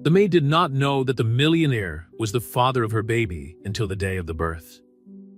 The maid did not know that the millionaire was the father of her baby until the day of the birth.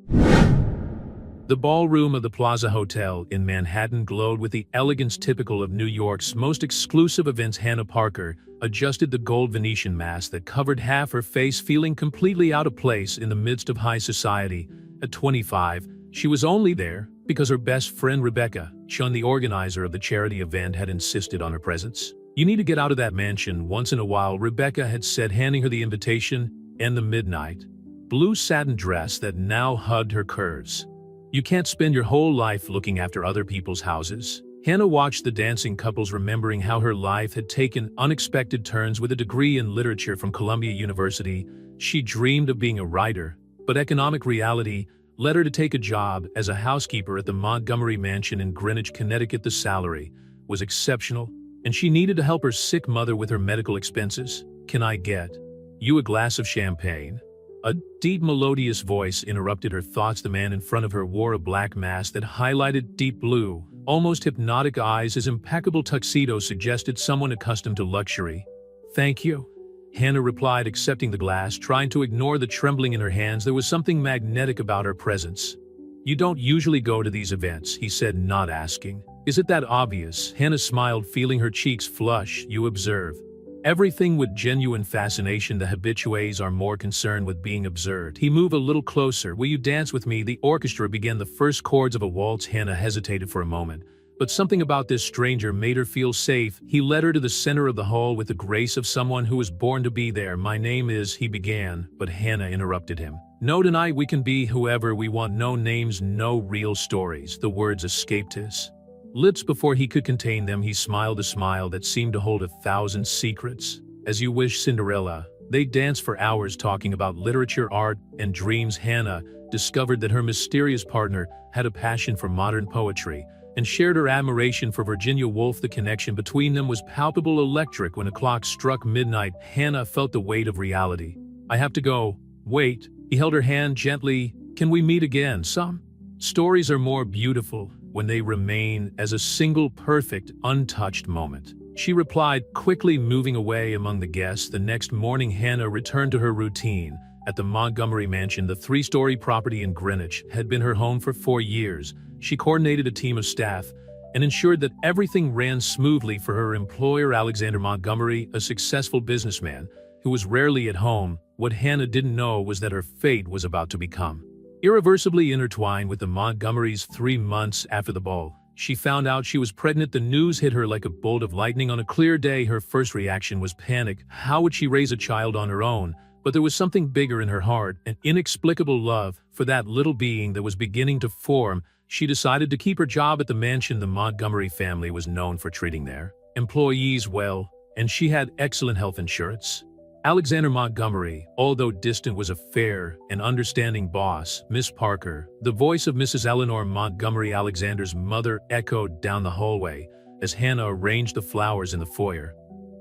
The ballroom of the Plaza Hotel in Manhattan glowed with the elegance typical of New York's most exclusive events. Hannah Parker adjusted the gold Venetian mask that covered half her face, feeling completely out of place in the midst of high society. At 25, she was only there because her best friend Rebecca, Chun, the organizer of the charity event, had insisted on her presence. "You need to get out of that mansion once in a while," Rebecca had said, handing her the invitation and the midnight blue satin dress that now hugged her curves. "You can't spend your whole life looking after other people's houses." Hannah watched the dancing couples, remembering how her life had taken unexpected turns. With a degree in literature from Columbia University, she dreamed of being a writer, but economic reality led her to take a job as a housekeeper at the Montgomery Mansion in Greenwich, Connecticut. The salary was exceptional, and she needed to help her sick mother with her medical expenses. "Can I get you a glass of champagne?" A deep, melodious voice interrupted her thoughts. The man in front of her wore a black mask that highlighted deep blue, almost hypnotic eyes. His impeccable tuxedo suggested someone accustomed to luxury. "Thank you," Hannah replied, accepting the glass, trying to ignore the trembling in her hands. There was something magnetic about her presence. "You don't usually go to these events," he said, not asking. "Is it that obvious?" Hannah smiled, feeling her cheeks flush. "You observe everything with genuine fascination. The habitués are more concerned with being observed." He moved a little closer. "Will you dance with me?" The orchestra began the first chords of a waltz. Hannah hesitated for a moment, but something about this stranger made her feel safe. He led her to the center of the hall with the grace of someone who was born to be there. "My name is," he began, but Hannah interrupted him. "No, tonight we can be whoever we want. No names, no real stories." The words escaped his lips before he could contain them. He smiled a smile that seemed to hold 1,000 secrets. "As you wish, Cinderella." They danced for hours, talking about literature, art, and dreams. Hannah discovered that her mysterious partner had a passion for modern poetry and shared her admiration for Virginia Woolf. The connection between them was palpable, electric. When a clock struck midnight, Hannah felt the weight of reality. "I have to go." "Wait." He held her hand gently. "Can we meet again? Some stories are more beautiful when they remain as a single perfect, untouched moment." She replied, quickly moving away among the guests. The next morning, Hannah returned to her routine. At the Montgomery Mansion, the 3-story property in Greenwich, had been her home for 4 years. She coordinated a team of staff and ensured that everything ran smoothly for her employer, Alexander Montgomery, a successful businessman who was rarely at home. What Hannah didn't know was that her fate was about to become irreversibly intertwined with the Montgomerys. 3 months after the ball, she found out she was pregnant. The news hit her like a bolt of lightning. On a clear day, her first reaction was panic. How would she raise a child on her own? But there was something bigger in her heart, an inexplicable love for that little being that was beginning to form. She decided to keep her job at the mansion. The Montgomery family was known for treating their employees well, and she had excellent health insurance. Alexander Montgomery, although distant, was a fair and understanding boss. "Miss Parker." The voice of Mrs. Eleanor Montgomery, Alexander's mother, echoed down the hallway as Hannah arranged the flowers in the foyer.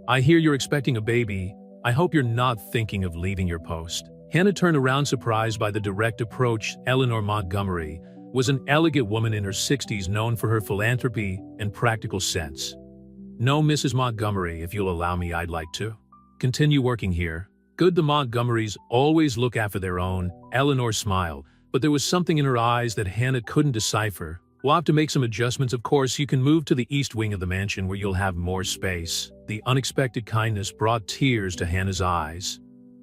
"I hear you're expecting a baby. I hope you're not thinking of leaving your post." Hannah turned around, surprised by the direct approach. Eleanor Montgomery was an elegant woman in her 60s, known for her philanthropy and practical sense. "No, Mrs. Montgomery, if you'll allow me, I'd like to continue working here." "Good, the Montgomerys always look after their own." Eleanor smiled, but there was something in her eyes that Hannah couldn't decipher. "We'll have to make some adjustments. Of course, you can move to the east wing of the mansion where you'll have more space." The unexpected kindness brought tears to Hannah's eyes.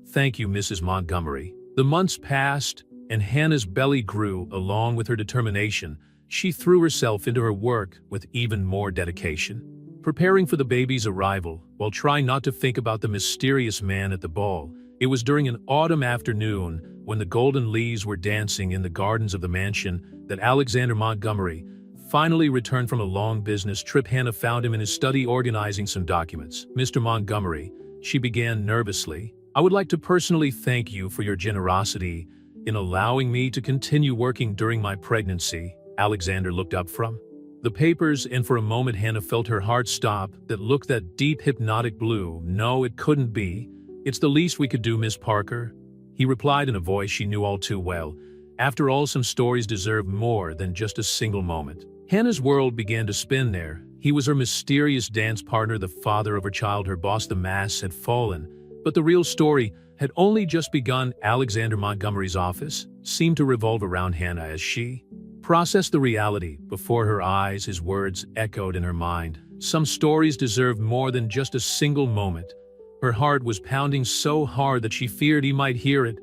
"Thank you, Mrs. Montgomery." The months passed, and Hannah's belly grew along with her determination. She threw herself into her work with even more dedication, preparing for the baby's arrival, while trying not to think about the mysterious man at the ball. It was during an autumn afternoon, when the golden leaves were dancing in the gardens of the mansion, that Alexander Montgomery finally returned from a long business trip. Hannah found him in his study organizing some documents. "Mr. Montgomery," she began nervously, "I would like to personally thank you for your generosity in allowing me to continue working during my pregnancy." Alexander looked up from the papers, and for a moment Hannah felt her heart stop. That look, that deep, hypnotic blue. "No, it couldn't be. It's the least we could do, Miss Parker," he replied in a voice she knew all too well. After all, some stories deserve more than just a single moment. Hannah's world began to spin there. He was her mysterious dance partner, the father of her child, her boss. The mask had fallen. But the real story had only just begun. Alexander Montgomery's office seemed to revolve around Hannah as she processed the reality before her eyes. His words echoed in her mind. Some stories deserved more than just a single moment. Her heart was pounding so hard that she feared he might hear it.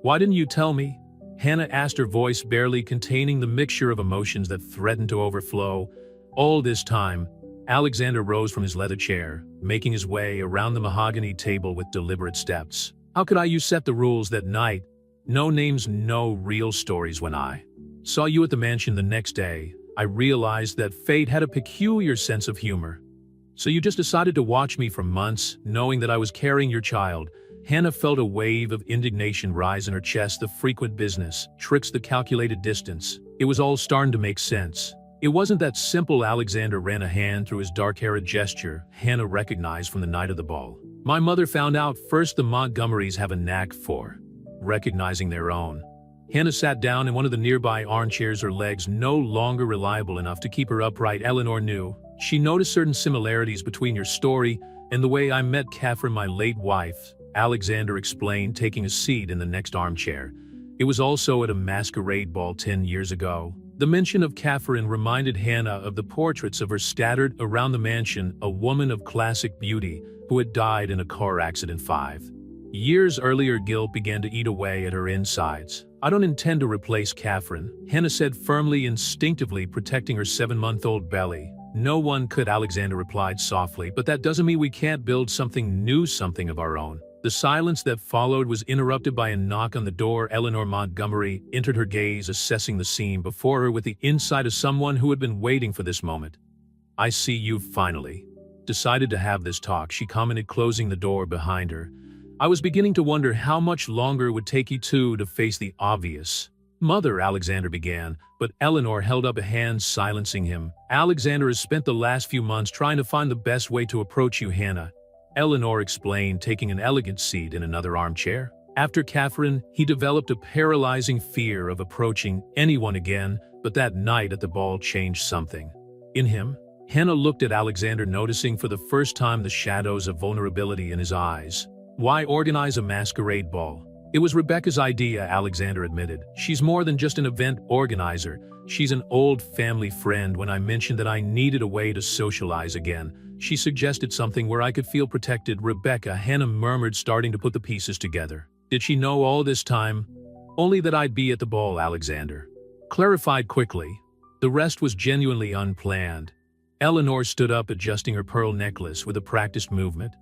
"Why didn't you tell me?" Hannah asked, her voice barely containing the mixture of emotions that threatened to overflow. All this time, Alexander rose from his leather chair, making his way around the mahogany table with deliberate steps. "How could you set the rules that night? No names, no real stories. When I saw you at the mansion the next day, I realized that fate had a peculiar sense of humor. So you just decided to watch me for months, knowing that I was carrying your child." Hannah felt a wave of indignation rise in her chest. The frequent business tricks, the calculated distance. It was all starting to make sense. It wasn't that simple. Alexander ran a hand through his dark-haired, gesture Hannah recognized from the night of the ball. "My mother found out first. The Montgomerys have a knack for recognizing their own." Hannah sat down in one of the nearby armchairs, her legs no longer reliable enough to keep her upright. "Eleanor knew. She noticed certain similarities between your story and the way I met Catherine, my late wife," Alexander explained, taking a seat in the next armchair. "It was also at a masquerade ball 10 years ago." The mention of Catherine reminded Hannah of the portraits of her scattered around the mansion, a woman of classic beauty who had died in a car accident 5 years earlier. Guilt began to eat away at her insides. "I don't intend to replace Catherine," Hannah said firmly, instinctively protecting her 7-month-old belly. "No one could," Alexander replied softly, "but that doesn't mean we can't build something new, something of our own." The silence that followed was interrupted by a knock on the door. Eleanor Montgomery entered, her gaze assessing the scene before her with the insight of someone who had been waiting for this moment. "I see you've finally decided to have this talk," she commented, closing the door behind her. "I was beginning to wonder how much longer it would take you two to face the obvious." "Mother," Alexander began, but Eleanor held up a hand, silencing him. "Alexander has spent the last few months trying to find the best way to approach you, Hannah," Eleanor explained, taking an elegant seat in another armchair. "After Catherine, he developed a paralyzing fear of approaching anyone again, but that night at the ball changed something in him." Hannah looked at Alexander, noticing for the first time the shadows of vulnerability in his eyes. "Why organize a masquerade ball?" "It was Rebecca's idea," Alexander admitted. "She's more than just an event organizer. She's an old family friend. When I mentioned that I needed a way to socialize again, she suggested something where I could feel protected." "Rebecca," Hannah murmured, starting to put the pieces together. "Did she know all this time?" "Only that I'd be at the ball," Alexander clarified quickly. "The rest was genuinely unplanned." Eleanor stood up, adjusting her pearl necklace with a practiced movement.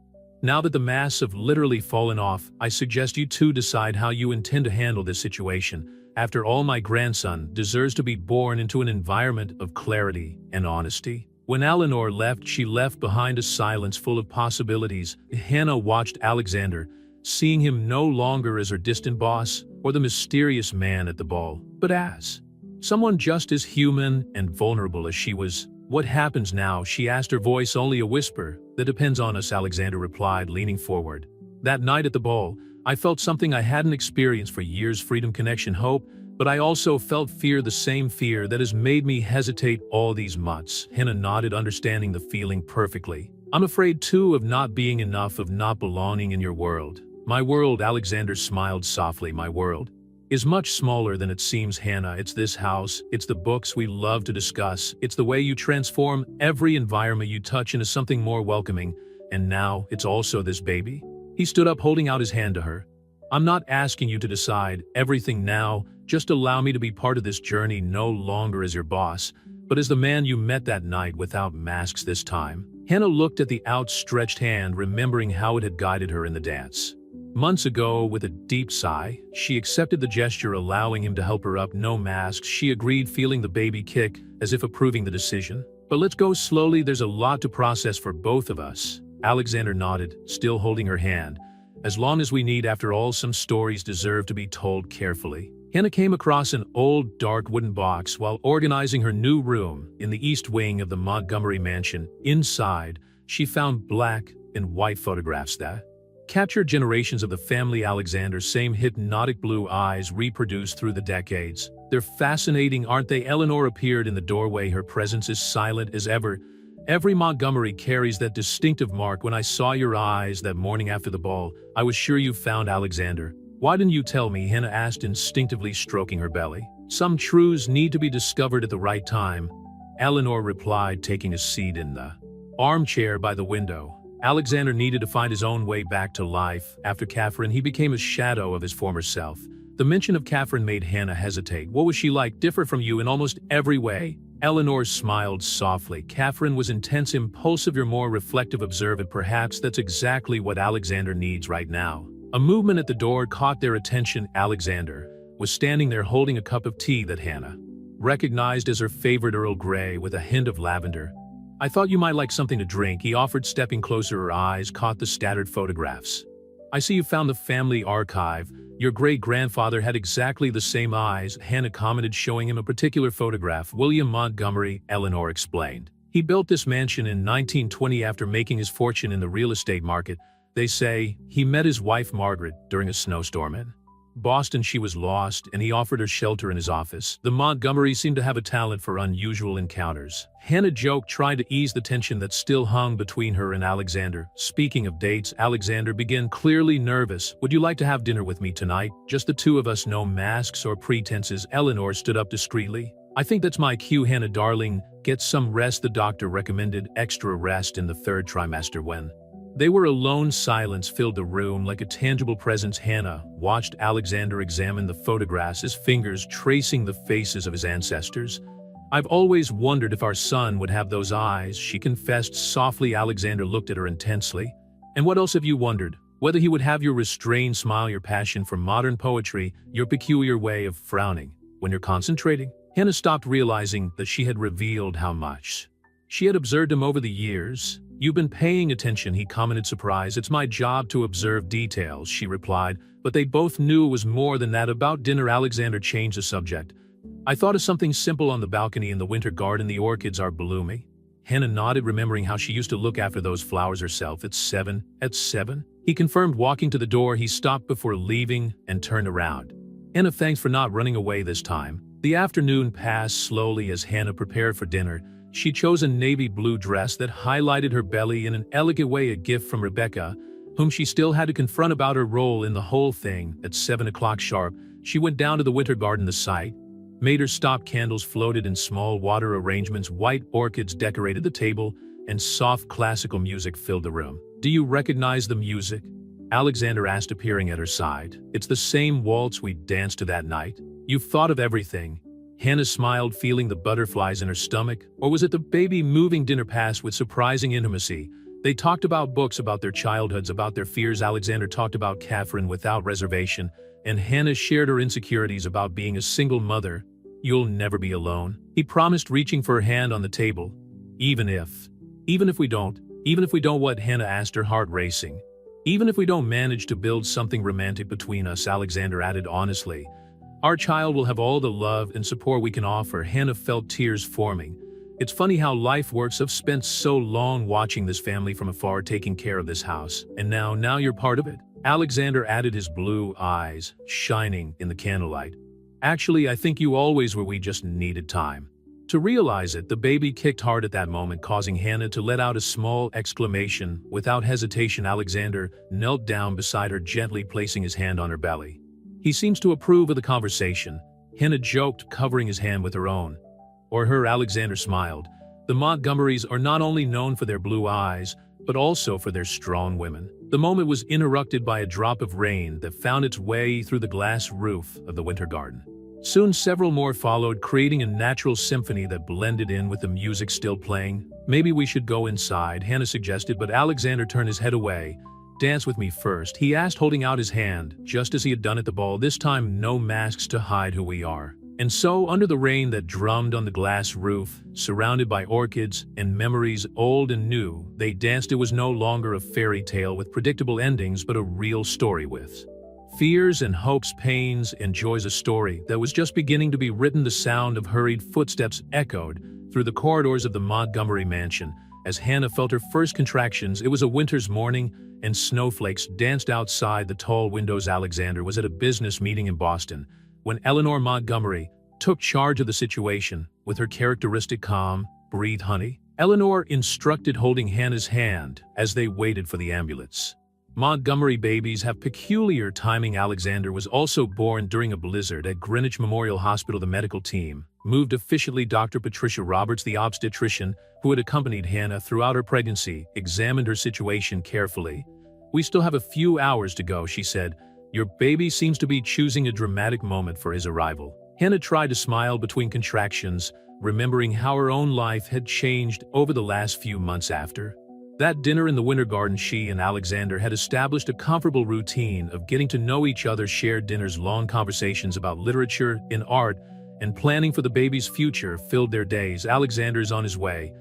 "Now that the masks have literally fallen off, I suggest you two decide how you intend to handle this situation. After all, my grandson deserves to be born into an environment of clarity and honesty." When Eleanor left, she left behind a silence full of possibilities. Hannah watched Alexander, seeing him no longer as her distant boss or the mysterious man at the ball, but as someone just as human and vulnerable as she was. "What happens now?" she asked, her voice only a whisper. "That depends on us," Alexander replied, leaning forward. "That night at the ball, I felt something I hadn't experienced for years: freedom, connection, hope. But I also felt fear, the same fear that has made me hesitate all these months." Hannah nodded, understanding the feeling perfectly. "I'm afraid too, of not being enough, of not belonging in your world." "My world," Alexander smiled softly, "my world is much smaller than it seems, Hannah. It's this house, it's the books we love to discuss, it's the way you transform every environment you touch into something more welcoming, and now it's also this baby." He stood up, holding out his hand to her. "I'm not asking you to decide everything now. Just allow me to be part of this journey, no longer as your boss, but as the man you met that night, without masks this time." Hannah looked at the outstretched hand, remembering how it had guided her in the dance months ago. With a deep sigh, she accepted the gesture, allowing him to help her up. "No masks," she agreed, feeling the baby kick, as if approving the decision. "But let's go slowly. There's a lot to process for both of us." Alexander nodded, still holding her hand. "As long as we need. After all, some stories deserve to be told carefully." Hannah came across an old, dark wooden box while organizing her new room in the east wing of the Montgomery mansion. Inside, she found black and white photographs that captured generations of the family. Alexander's same hypnotic blue eyes reproduced through the decades. "They're fascinating, aren't they?" Eleanor appeared in the doorway, her presence as silent as ever. Every Montgomery carries that distinctive mark. When I saw your eyes that morning after the ball, I was sure you found Alexander. Why didn't you tell me? Hannah asked, instinctively stroking her belly. Some truths need to be discovered at the right time, Eleanor replied, taking a seat in the armchair by the window. Alexander needed to find his own way back to life. After Catherine, he became a shadow of his former self. The mention of Catherine made Hannah hesitate. What was she like? Different from you in almost every way. Eleanor smiled softly. Catherine was intense, impulsive, you're more reflective, observant. Perhaps that's exactly what Alexander needs right now. A movement at the door caught their attention. Alexander was standing there holding a cup of tea that Hannah recognized as her favorite Earl Grey with a hint of lavender. I thought you might like something to drink, he offered, stepping closer. Her eyes caught the scattered photographs. I see you found the family archive. Your great-grandfather had exactly the same eyes, Hannah commented, showing him a particular photograph. William Montgomery, Eleanor explained. He built this mansion in 1920 after making his fortune in the real estate market. They say he met his wife Margaret during a snowstorm in Boston. She was lost, and he offered her shelter in his office. The Montgomerys seemed to have a talent for unusual encounters. Hannah joked, trying to ease the tension that still hung between her and Alexander. Speaking of dates, Alexander began, clearly nervous. Would you like to have dinner with me tonight? Just the two of us, no masks or pretenses. Eleanor stood up discreetly. I think that's my cue, Hannah, darling. Get some rest. The doctor recommended extra rest in the third trimester. When they were alone, silence filled the room like a tangible presence. Hannah watched Alexander examine the photographs, his fingers tracing the faces of his ancestors. I've always wondered if our son would have those eyes, she confessed softly. Alexander looked at her intensely. And what else have you wondered? Whether he would have your restrained smile, your passion for modern poetry, your peculiar way of frowning when you're concentrating? Hannah stopped, realizing that she had revealed how much she had observed him over the years. You've been paying attention, he commented, surprised. It's my job to observe details, she replied, but they both knew it was more than that. About dinner, Alexander changed the subject. I thought of something simple. On the balcony in the winter garden, the orchids are blooming. Hannah nodded, remembering how she used to look after those flowers herself. At seven, he confirmed, walking to the door. He stopped before leaving and turned around. Hannah, thanks for not running away this time. The afternoon passed slowly as Hannah prepared for dinner. She chose a navy blue dress that highlighted her belly in an elegant way, a gift from Rebecca, whom she still had to confront about her role in the whole thing. At 7 o'clock sharp, she went down to the winter garden. The sight made her stop. Candles floated in small water arrangements, white orchids decorated the table, and soft classical music filled the room. Do you recognize the music? Alexander asked, appearing at her side. It's the same waltz we danced to that night. You've thought of everything. Hannah smiled, feeling the butterflies in her stomach. Or was it the baby moving? Dinner passed with surprising intimacy. They talked about books, about their childhoods, about their fears. Alexander talked about Catherine without reservation, and Hannah shared her insecurities about being a single mother. You'll never be alone, he promised, reaching for her hand on the table. Even if we don't, what? Hannah asked, her heart racing. Even if we don't manage to build something romantic between us, Alexander added honestly. Our child will have all the love and support we can offer. Hannah felt tears forming. It's funny how life works. I've spent so long watching this family from afar, taking care of this house. And now you're part of it. Alexander added, his blue eyes shining in the candlelight. Actually, I think you always were. We just needed time to realize it. The baby kicked hard at that moment, causing Hannah to let out a small exclamation. Without hesitation, Alexander knelt down beside her, gently placing his hand on her belly. He seems to approve of the conversation, Hannah joked, covering his hand with her own. Or her, Alexander smiled. The Montgomerys are not only known for their blue eyes, but also for their strong women. The moment was interrupted by a drop of rain that found its way through the glass roof of the winter garden. Soon several more followed, creating a natural symphony that blended in with the music still playing. Maybe we should go inside, Hannah suggested, but Alexander turned his head away. Dance with me first, he asked, holding out his hand, just as he had done at the ball. This time, no masks to hide who we are. And so, under the rain that drummed on the glass roof, surrounded by orchids and memories old and new, they danced. It was no longer a fairy tale with predictable endings, but a real story with fears and hopes, pains and joys, a story that was just beginning to be written. The sound of hurried footsteps echoed through the corridors of the Montgomery mansion. As Hannah felt her first contractions, it was a winter's morning, and snowflakes danced outside the tall windows. Alexander was at a business meeting in Boston when Eleanor Montgomery took charge of the situation with her characteristic calm. Breathe, honey. Eleanor instructed, holding Hannah's hand as they waited for the ambulance. Montgomery babies have peculiar timing. Alexander was also born during a blizzard at Greenwich Memorial Hospital. The medical team moved efficiently. Dr. Patricia Roberts, the obstetrician who had accompanied Hannah throughout her pregnancy, examined her situation carefully. "We still have a few hours to go," she said. "Your baby seems to be choosing a dramatic moment for his arrival." Hannah tried to smile between contractions, remembering how her own life had changed over the last few months after that dinner in the Winter Garden. She and Alexander had established a comfortable routine of getting to know each other, shared dinners, long conversations about literature and art, and planning for the baby's future filled their days. "Alexander's on his way,"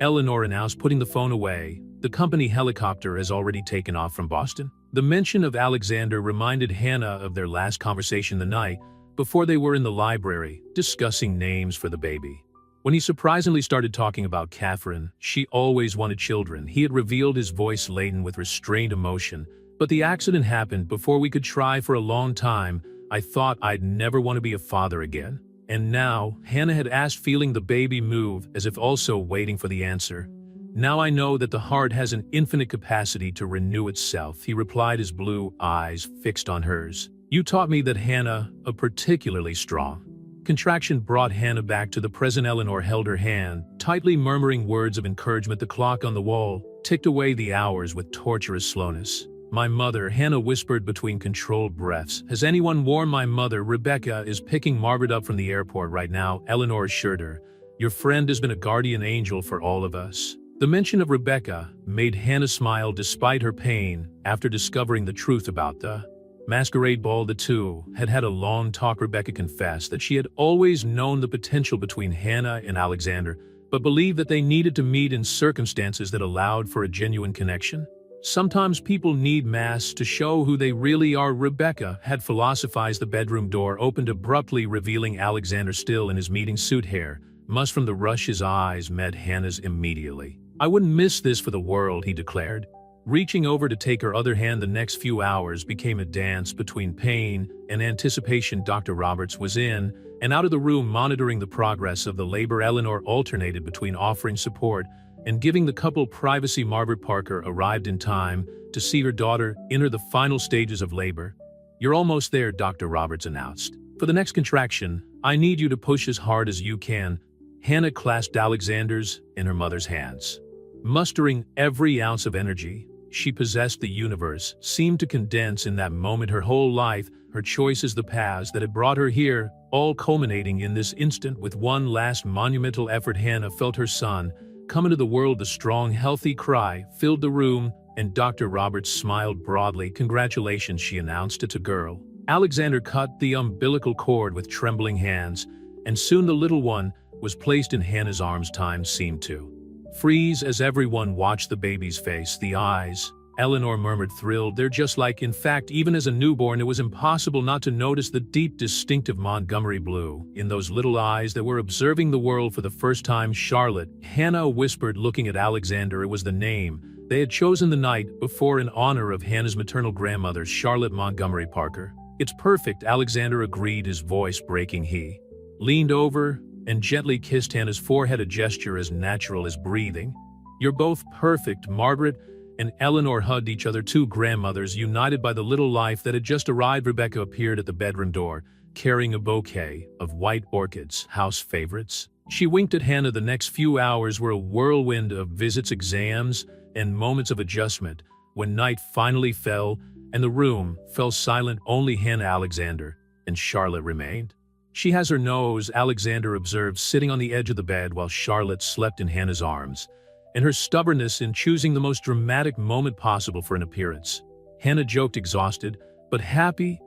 Eleanor announced, putting the phone away. "The company helicopter has already taken off from Boston." The mention of Alexander reminded Hannah of their last conversation the night before they were in the library, discussing names for the baby. When he surprisingly started talking about Catherine, she always wanted children. He had revealed, his voice laden with restrained emotion. "But the accident happened before we could try. For a long time, I thought I'd never want to be a father again." And now, Hannah had asked, feeling the baby move, as if also waiting for the answer. "Now I know that the heart has an infinite capacity to renew itself," he replied, his blue eyes fixed on hers. "You taught me that, Hannah, a particularly strong." Contraction brought Hannah back to the present. Eleanor held her hand, tightly murmuring words of encouragement. The clock on the wall ticked away the hours with torturous slowness. "My mother," Hannah whispered between controlled breaths. "Has anyone warned my mother? Rebecca is picking Margaret up from the airport right now," Eleanor assured her. "Your friend has been a guardian angel for all of us." The mention of Rebecca made Hannah smile despite her pain after discovering the truth about the masquerade ball. The two had had a long talk. Rebecca confessed that she had always known the potential between Hannah and Alexander, but believed that they needed to meet in circumstances that allowed for a genuine connection. "Sometimes people need masks to show who they really are," Rebecca had philosophized. The bedroom door opened abruptly, revealing Alexander still in his meeting suit. Hair mussed from the rush, his eyes met Hannah's immediately. "I wouldn't miss this for the world," he declared. Reaching over to take her other hand, the next few hours became a dance between pain and anticipation. Dr. Roberts was in and out of the room, monitoring the progress of the labor. Eleanor alternated between offering support and giving the couple privacy. Margaret Parker arrived in time to see her daughter enter the final stages of labor. "You're almost there," Dr. Roberts announced. "For the next contraction, I need you to push as hard as you can." Hannah clasped Alexander's in her mother's hands. Mustering every ounce of energy she possessed, the universe seemed to condense in that moment. Her whole life, her choices, the paths that had brought her here, all culminating in this instant with one last monumental effort. Hannah felt her son come into the world. The strong, healthy cry filled the room, and Dr. Roberts smiled broadly. "Congratulations," she announced. "It's a girl." Alexander cut the umbilical cord with trembling hands, and soon the little one was placed in Hannah's arms. Time seemed to freeze as everyone watched the baby's face. "The eyes," Eleanor murmured, thrilled. "They're just like—" In fact, even as a newborn, it was impossible not to notice the deep, distinctive Montgomery blue in those little eyes that were observing the world for the first time. "Charlotte," Hannah whispered, looking at Alexander. It was the name they had chosen the night before in honor of Hannah's maternal grandmother, Charlotte Montgomery Parker. "It's perfect," Alexander agreed, his voice breaking. He leaned over and gently kissed Hannah's forehead, a gesture as natural as breathing. "You're both perfect." Margaret and Eleanor hugged each other, two grandmothers united by the little life that had just arrived. Rebecca appeared at the bedroom door, carrying a bouquet of white orchids, house favorites. She winked at Hannah. The next few hours were a whirlwind of visits, exams, and moments of adjustment. When night finally fell and the room fell silent, only Hannah, Alexander, and Charlotte remained. "She has her nose," Alexander observed, sitting on the edge of the bed while Charlotte slept in Hannah's arms, "and her stubbornness in choosing the most dramatic moment possible for an appearance." Hannah joked, exhausted, but happy.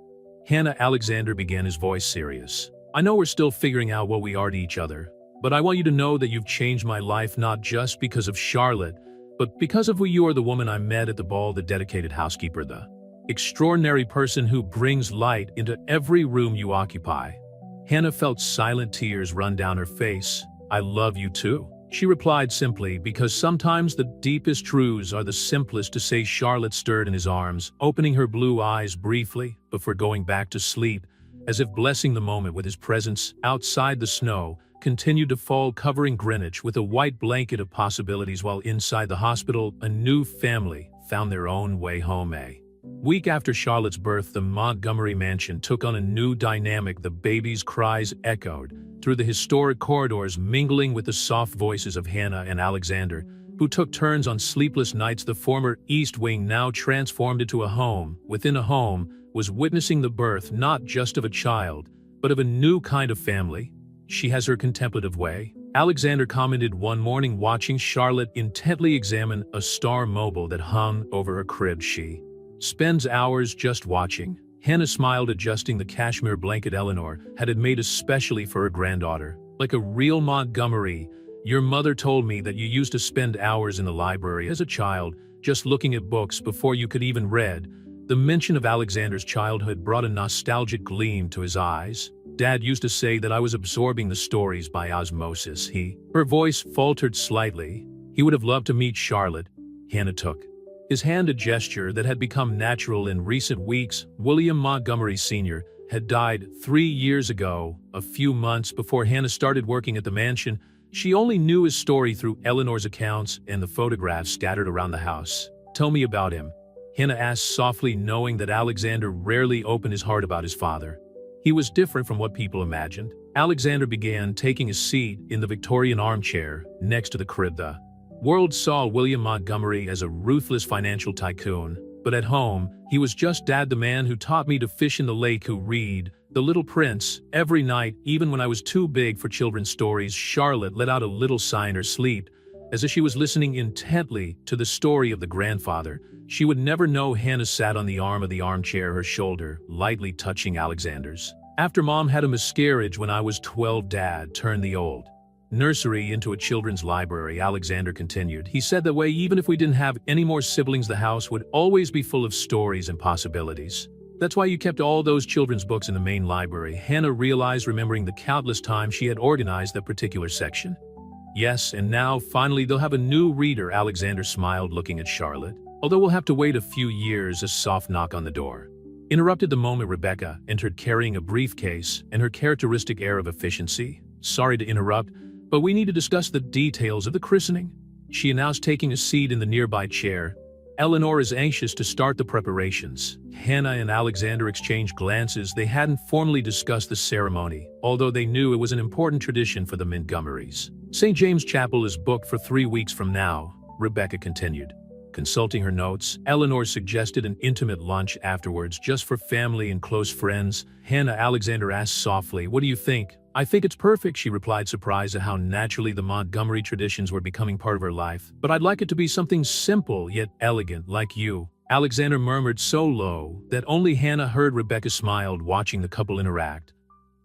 "Hannah," Alexander began, his voice serious, "I know we're still figuring out what we are to each other, but I want you to know that you've changed my life, not just because of Charlotte, but because of who you are, the woman I met at the ball, the dedicated housekeeper, the extraordinary person who brings light into every room you occupy." Hannah felt silent tears run down her face. "I love you too," she replied simply, "because sometimes the deepest truths are the simplest to say." Charlotte stirred in his arms, opening her blue eyes briefly before going back to sleep, as if blessing the moment with his presence. Outside, the snow continued to fall, covering Greenwich with a white blanket of possibilities, while inside the hospital, a new family found their own way home. A week after Charlotte's birth, the Montgomery mansion took on a new dynamic. The baby's cries echoed through the historic corridors, mingling with the soft voices of Hannah and Alexander, who took turns on sleepless nights. The former East Wing, now transformed into a home within a home, was witnessing the birth not just of a child, but of a new kind of family. "She has her contemplative way," Alexander commented one morning, watching Charlotte intently examine a Star Mobile that hung over her crib. "She spends hours just watching." Hannah smiled, adjusting the cashmere blanket Eleanor had made especially for her granddaughter. "Like a real Montgomery. Your mother told me that you used to spend hours in the library as a child, just looking at books before you could even read." The mention of Alexander's childhood brought a nostalgic gleam to his eyes. "Dad used to say that I was absorbing the stories by osmosis." Her voice faltered slightly. He would have loved to meet Charlotte. Hannah took his hand, a gesture that had become natural in recent weeks. William Montgomery Sr. had died 3 years ago, a few months before Hannah started working at the mansion. She only knew his story through Eleanor's accounts and the photographs scattered around the house. "Tell me about him," Hannah asked softly, knowing that Alexander rarely opened his heart about his father. He was different from what people imagined. Alexander began, taking a seat in the Victorian armchair next to the crib. The world saw William Montgomery as a ruthless financial tycoon, but at home, he was just Dad, the man who taught me to fish in the lake, who read The Little Prince every night, even when I was too big for children's stories. Charlotte let out a little sigh in her sleep, as if she was listening intently to the story of the grandfather. She would never know. Hannah sat on the arm of the armchair, her shoulder lightly touching Alexander's. "After Mom had a miscarriage when I was 12, Dad turned the old nursery into a children's library," Alexander continued. "He said that way, even if we didn't have any more siblings, the house would always be full of stories and possibilities. That's why you kept all those children's books in the main library." Hannah realized, remembering the countless times she had organized that particular section. "Yes, and now, finally, they'll have a new reader," Alexander smiled, looking at Charlotte. "Although we'll have to wait a few years." A soft knock on the door interrupted the moment. Rebecca entered, carrying a briefcase and her characteristic air of efficiency. "Sorry to interrupt, but we need to discuss the details of the christening," she announced, taking a seat in the nearby chair. "Eleanor is anxious to start the preparations." Hannah and Alexander exchanged glances. They hadn't formally discussed the ceremony, although they knew it was an important tradition for the Montgomerys. "St. James Chapel is booked for 3 weeks from now," Rebecca continued. Consulting her notes, Eleanor suggested an intimate lunch afterwards, just for family and close friends. Hannah, Alexander asked softly, "What do you think?" "I think it's perfect," she replied, surprised at how naturally the Montgomery traditions were becoming part of her life. "But I'd like it to be something simple yet elegant, like you," Alexander murmured so low that only Hannah heard. Rebecca smiled, watching the couple interact.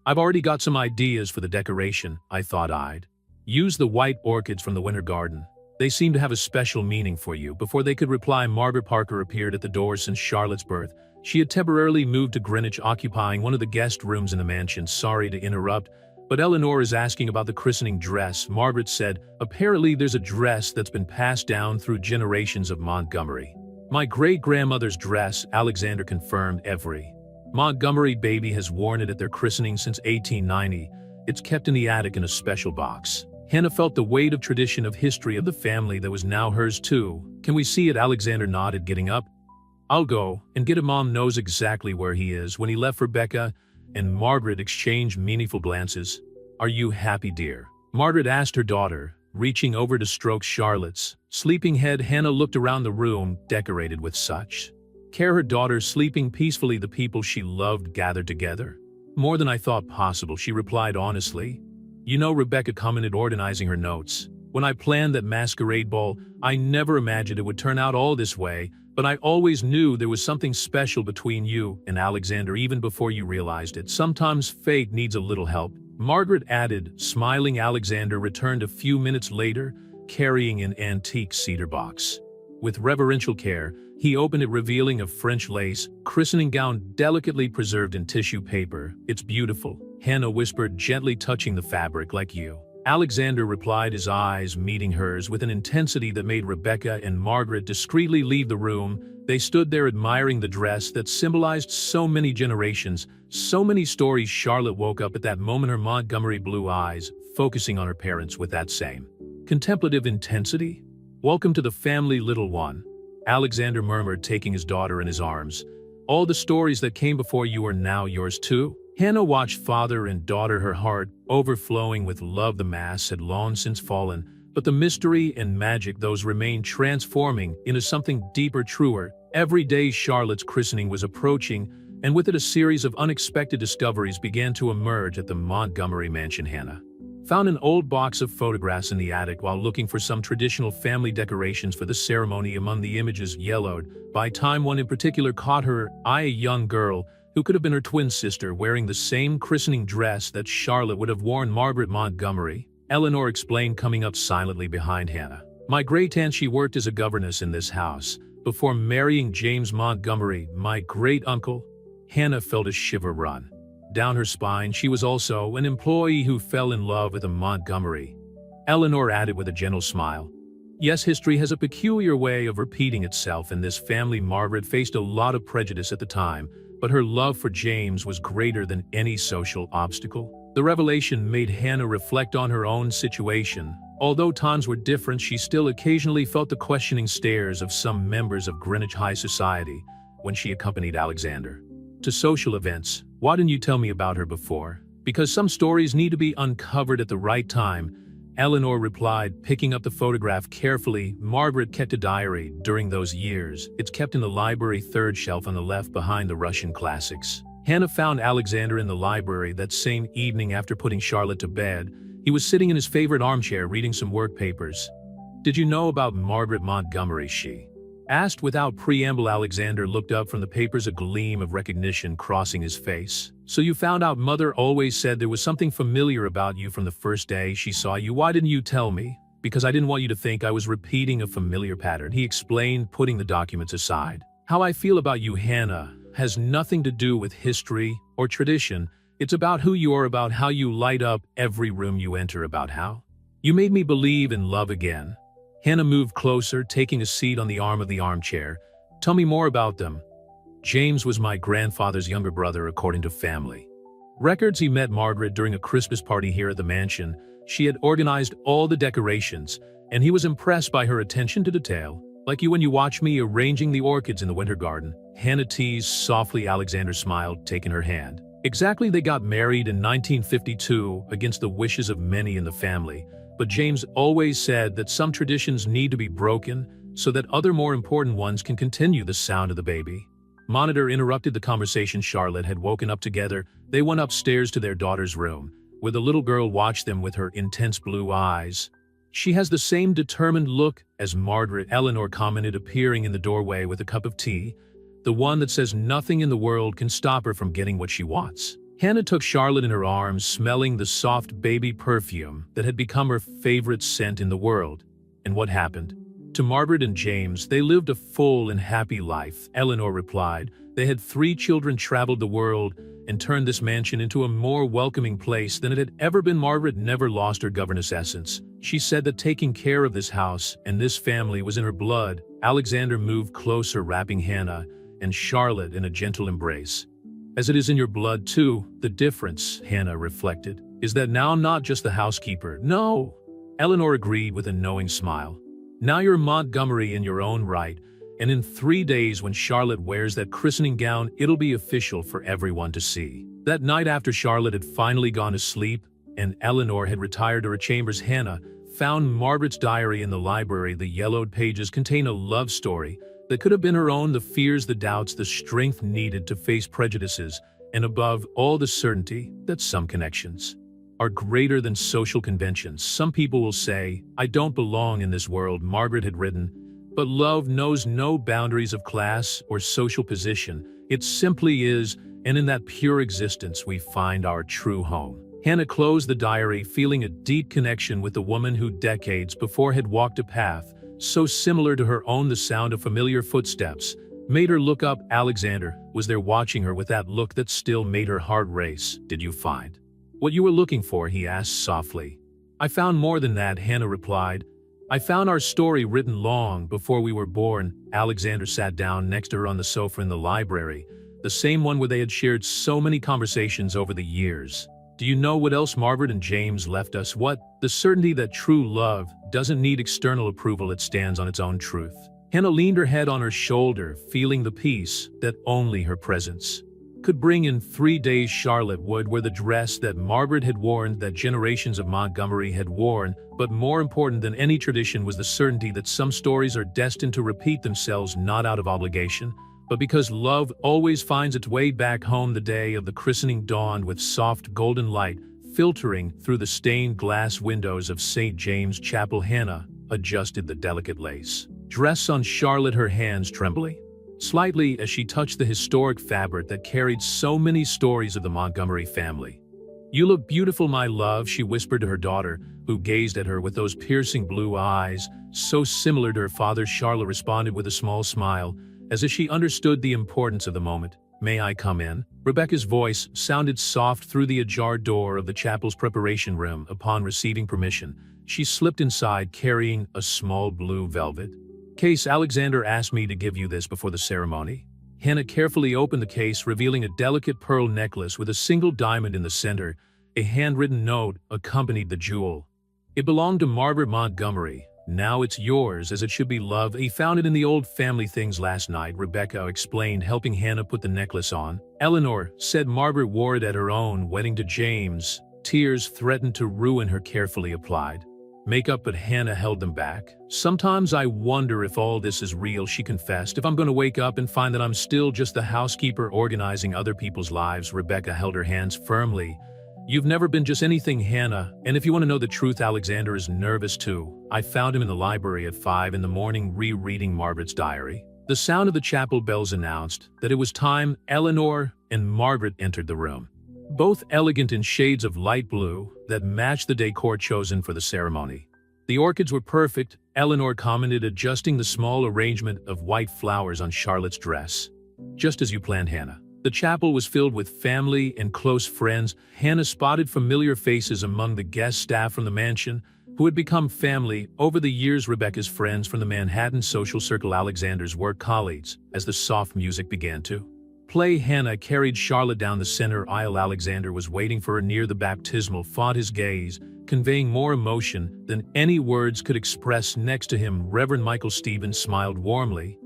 "I've already got some ideas for the decoration. I thought I'd use the white orchids from the winter garden. They seem to have a special meaning for you." Before they could reply, Margaret Parker appeared at the door. Since Charlotte's birth, she had temporarily moved to Greenwich, occupying one of the guest rooms in the mansion. "Sorry to interrupt, but Eleanor is asking about the christening dress," Margaret said. "Apparently there's a dress that's been passed down through generations of Montgomery." "My great-grandmother's dress," Alexander confirmed. "Every Montgomery baby has worn it at their christening since 1890. It's kept in the attic in a special box." Hannah felt the weight of tradition, of history of the family that was now hers too. "Can we see it?" Alexander nodded, getting up. "I'll go and get it. Mom knows exactly where he is." When he left, Rebecca and Margaret exchanged meaningful glances. "Are you happy, dear?" Margaret asked her daughter, reaching over to stroke Charlotte's sleeping head. Hannah looked around the room, decorated with such care. Her daughter sleeping peacefully, the people she loved gathered together. "More than I thought possible," she replied honestly. "You know," Rebecca commented, organizing her notes, "when I planned that masquerade ball, I never imagined it would turn out all this way, but I always knew there was something special between you and Alexander, even before you realized it. Sometimes fate needs a little help," Margaret added, smiling. Alexander returned a few minutes later, carrying an antique cedar box. With reverential care, he opened it, revealing a French lace christening gown delicately preserved in tissue paper. "It's beautiful," Hannah whispered, gently touching the fabric. "Like you," Alexander replied, his eyes meeting hers with an intensity that made Rebecca and Margaret discreetly leave the room. They stood there admiring the dress that symbolized so many generations, so many stories. Charlotte woke up at that moment, her Montgomery blue eyes focusing on her parents with that same contemplative intensity. "Welcome to the family, little one," Alexander murmured, taking his daughter in his arms. "All the stories that came before you are now yours too." Hannah watched father and daughter, her heart overflowing with love. The mask had long since fallen, but the mystery and magic, those remained, transforming into something deeper, truer. Every day Charlotte's christening was approaching, and with it a series of unexpected discoveries began to emerge at the Montgomery mansion. Hannah found an old box of photographs in the attic while looking for some traditional family decorations for the ceremony. Among the images yellowed by time, one in particular caught her eye, a young girl who could have been her twin sister, wearing the same christening dress that Charlotte would have worn. "Margaret Montgomery," Eleanor explained, coming up silently behind Hannah. "My great-aunt, she worked as a governess in this house before marrying James Montgomery, my great-uncle." Hannah felt a shiver run down her spine. "She was also an employee who fell in love with a Montgomery," Eleanor added with a gentle smile. "Yes, history has a peculiar way of repeating itself in this family." Margaret faced a lot of prejudice at the time, but her love for James was greater than any social obstacle. The revelation made Hannah reflect on her own situation. Although times were different, she still occasionally felt the questioning stares of some members of Greenwich high society when she accompanied Alexander to social events. "Why didn't you tell me about her before?" "Because some stories need to be uncovered at the right time," Eleanor replied, picking up the photograph carefully. Margaret kept a diary during those years. It's kept in the library, third shelf on the left behind the Russian classics. Hannah found Alexander in the library that same evening after putting Charlotte to bed. He was sitting in his favorite armchair reading some work papers. "Did you know about Margaret Montgomery?" she asked without preamble. Alexander looked up from the papers, a gleam of recognition crossing his face. "So you found out? Mother always said there was something familiar about you from the first day she saw you. Why didn't you tell me?" "Because I didn't want you to think I was repeating a familiar pattern," he explained, putting the documents aside. "How I feel about you, Hannah, has nothing to do with history or tradition. It's about who you are, about how you light up every room you enter, about how you made me believe in love again." Hannah moved closer, taking a seat on the arm of the armchair. "Tell me more about them." "James was my grandfather's younger brother, according to family records. He met Margaret during a Christmas party here at the mansion. She had organized all the decorations, and he was impressed by her attention to detail. Like you when you watch me arranging the orchids in the winter garden," Hannah teased softly. Alexander smiled, taking her hand. "Exactly. They got married in 1952 against the wishes of many in the family. But James always said that some traditions need to be broken so that other more important ones can continue." The sound of the baby monitor interrupted the conversation. Charlotte had woken up together. They went upstairs to their daughter's room, where the little girl watched them with her intense blue eyes. "She has the same determined look as Margaret," Eleanor commented, appearing in the doorway with a cup of tea. "The one that says nothing in the world can stop her from getting what she wants." Hannah took Charlotte in her arms, smelling the soft baby perfume that had become her favorite scent in the world. "And what happened to Margaret and James?" "They lived a full and happy life," Eleanor replied. "They had 3 children, traveled the world, and turned this mansion into a more welcoming place than it had ever been. Margaret never lost her governess essence. She said that taking care of this house and this family was in her blood." Alexander moved closer, wrapping Hannah and Charlotte in a gentle embrace. "As it is in your blood too. The difference," Hannah reflected, "is that now I'm not just the housekeeper." "No," Eleanor agreed with a knowing smile. "Now you're Montgomery in your own right, and in 3 days when Charlotte wears that christening gown, it'll be official for everyone to see." That night, after Charlotte had finally gone to sleep and Eleanor had retired to her chambers, Hannah found Margaret's diary in the library. The yellowed pages contain a love story that could have been her own, the fears, the doubts, the strength needed to face prejudices, and above all, the certainty that some connections are greater than social conventions. "Some people will say, I don't belong in this world," Margaret had written, "but love knows no boundaries of class or social position. It simply is, and in that pure existence we find our true home." Hannah closed the diary, feeling a deep connection with the woman who decades before had walked a path so similar to her own. The sound of familiar footsteps made her look up. Alexander was there, watching her with that look that still made her heart race. "Did you find what you were looking for?" he asked softly. "I found more than that," Hannah replied. "I found our story written long before we were born." Alexander sat down next to her on the sofa in the library, the same one where they had shared so many conversations over the years. Do you know what else Margaret and James left us? What? The certainty that true love doesn't need external approval, it stands on its own truth. Hannah leaned her head on her shoulder, feeling the peace that only her presence could bring. In 3 days Charlotte would wear the dress that Margaret had worn, that generations of Montgomery had worn, but more important than any tradition was the certainty that some stories are destined to repeat themselves, not out of obligation, but because love always finds its way back home. The day of the christening dawned with soft golden light filtering through the stained glass windows of St. James Chapel. Hannah adjusted the delicate lace dress on Charlotte, her hands trembling slightly as she touched the historic fabric that carried so many stories of the Montgomery family. "You look beautiful, my love," she whispered to her daughter, who gazed at her with those piercing blue eyes, so similar to her father. Charlotte responded with a small smile, as if she understood the importance of the moment. "May I come in?" Rebecca's voice sounded soft through the ajar door of the chapel's preparation room. Upon receiving permission, she slipped inside, carrying a small blue velvet case. "Alexander asked me to give you this before the ceremony." Hannah carefully opened the case, revealing a delicate pearl necklace with a single diamond in the center. A handwritten note accompanied the jewel. "It belonged to Margaret Montgomery. Now it's yours, as it should be, love. He found it in the old family things last night," Rebecca explained, helping Hannah put the necklace on. "Eleanor said Margaret wore it at her own wedding to James." Tears threatened to ruin her carefully applied makeup, but Hannah held them back. "Sometimes I wonder if all this is real," she confessed. "If I'm going to wake up and find that I'm still just the housekeeper organizing other people's lives." Rebecca held her hands firmly. "You've never been just anything, Hannah. And if you want to know the truth, Alexander is nervous too. I found him in the library at 5 in the morning rereading Margaret's diary." The sound of the chapel bells announced that it was time. Eleanor and Margaret entered the room, both elegant in shades of light blue that matched the decor chosen for the ceremony. "The orchids were perfect," Eleanor commented, adjusting the small arrangement of white flowers on Charlotte's dress. "Just as you planned, Hannah." The chapel was filled with family and close friends. Hannah spotted familiar faces among the guest staff from the mansion, who had become family over the years. Rebecca's friends from the Manhattan social circle, Alexander's work colleagues. As the soft music began to play, Hannah carried Charlotte down the center aisle. Alexander was waiting for her near the baptismal font, his gaze conveying more emotion than any words could express. Next to him, Reverend Michael Stevens smiled warmly.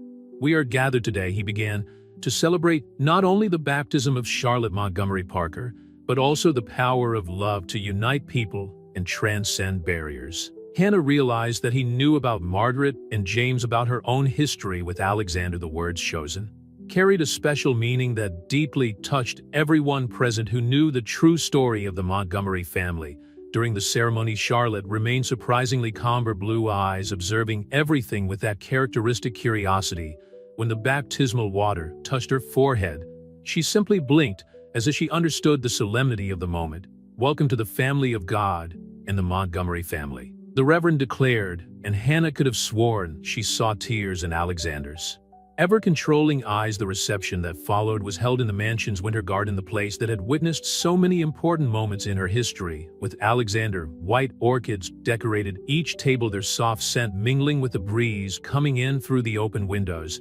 "We are gathered today," he began, "to celebrate not only the baptism of Charlotte Montgomery Parker, but also the power of love to unite people and transcend barriers." Hannah realized that he knew about Margaret and James, about her own history with Alexander. The words chosen carried a special meaning that deeply touched everyone present who knew the true story of the Montgomery family. During the ceremony, Charlotte remained surprisingly calm, her blue eyes observing everything with that characteristic curiosity. When the baptismal water touched her forehead, she simply blinked, as if she understood the solemnity of the moment. "Welcome to the family of God and the Montgomery family," the Reverend declared, and Hannah could have sworn she saw tears in Alexander's ever-controlling eyes. The reception that followed was held in the mansion's winter garden, the place that had witnessed so many important moments in her history. With Alexander, white orchids decorated each table, their soft scent mingling with the breeze coming in through the open windows.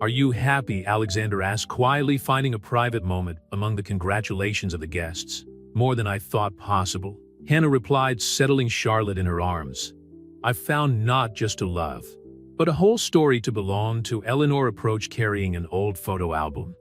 "Are you happy?" Alexander asked quietly, finding a private moment among the congratulations of the guests. "More than I thought possible," Hannah replied, settling Charlotte in her arms. "I've found not just a love, but a whole story to belong to." Eleanor approached, carrying an old photo album.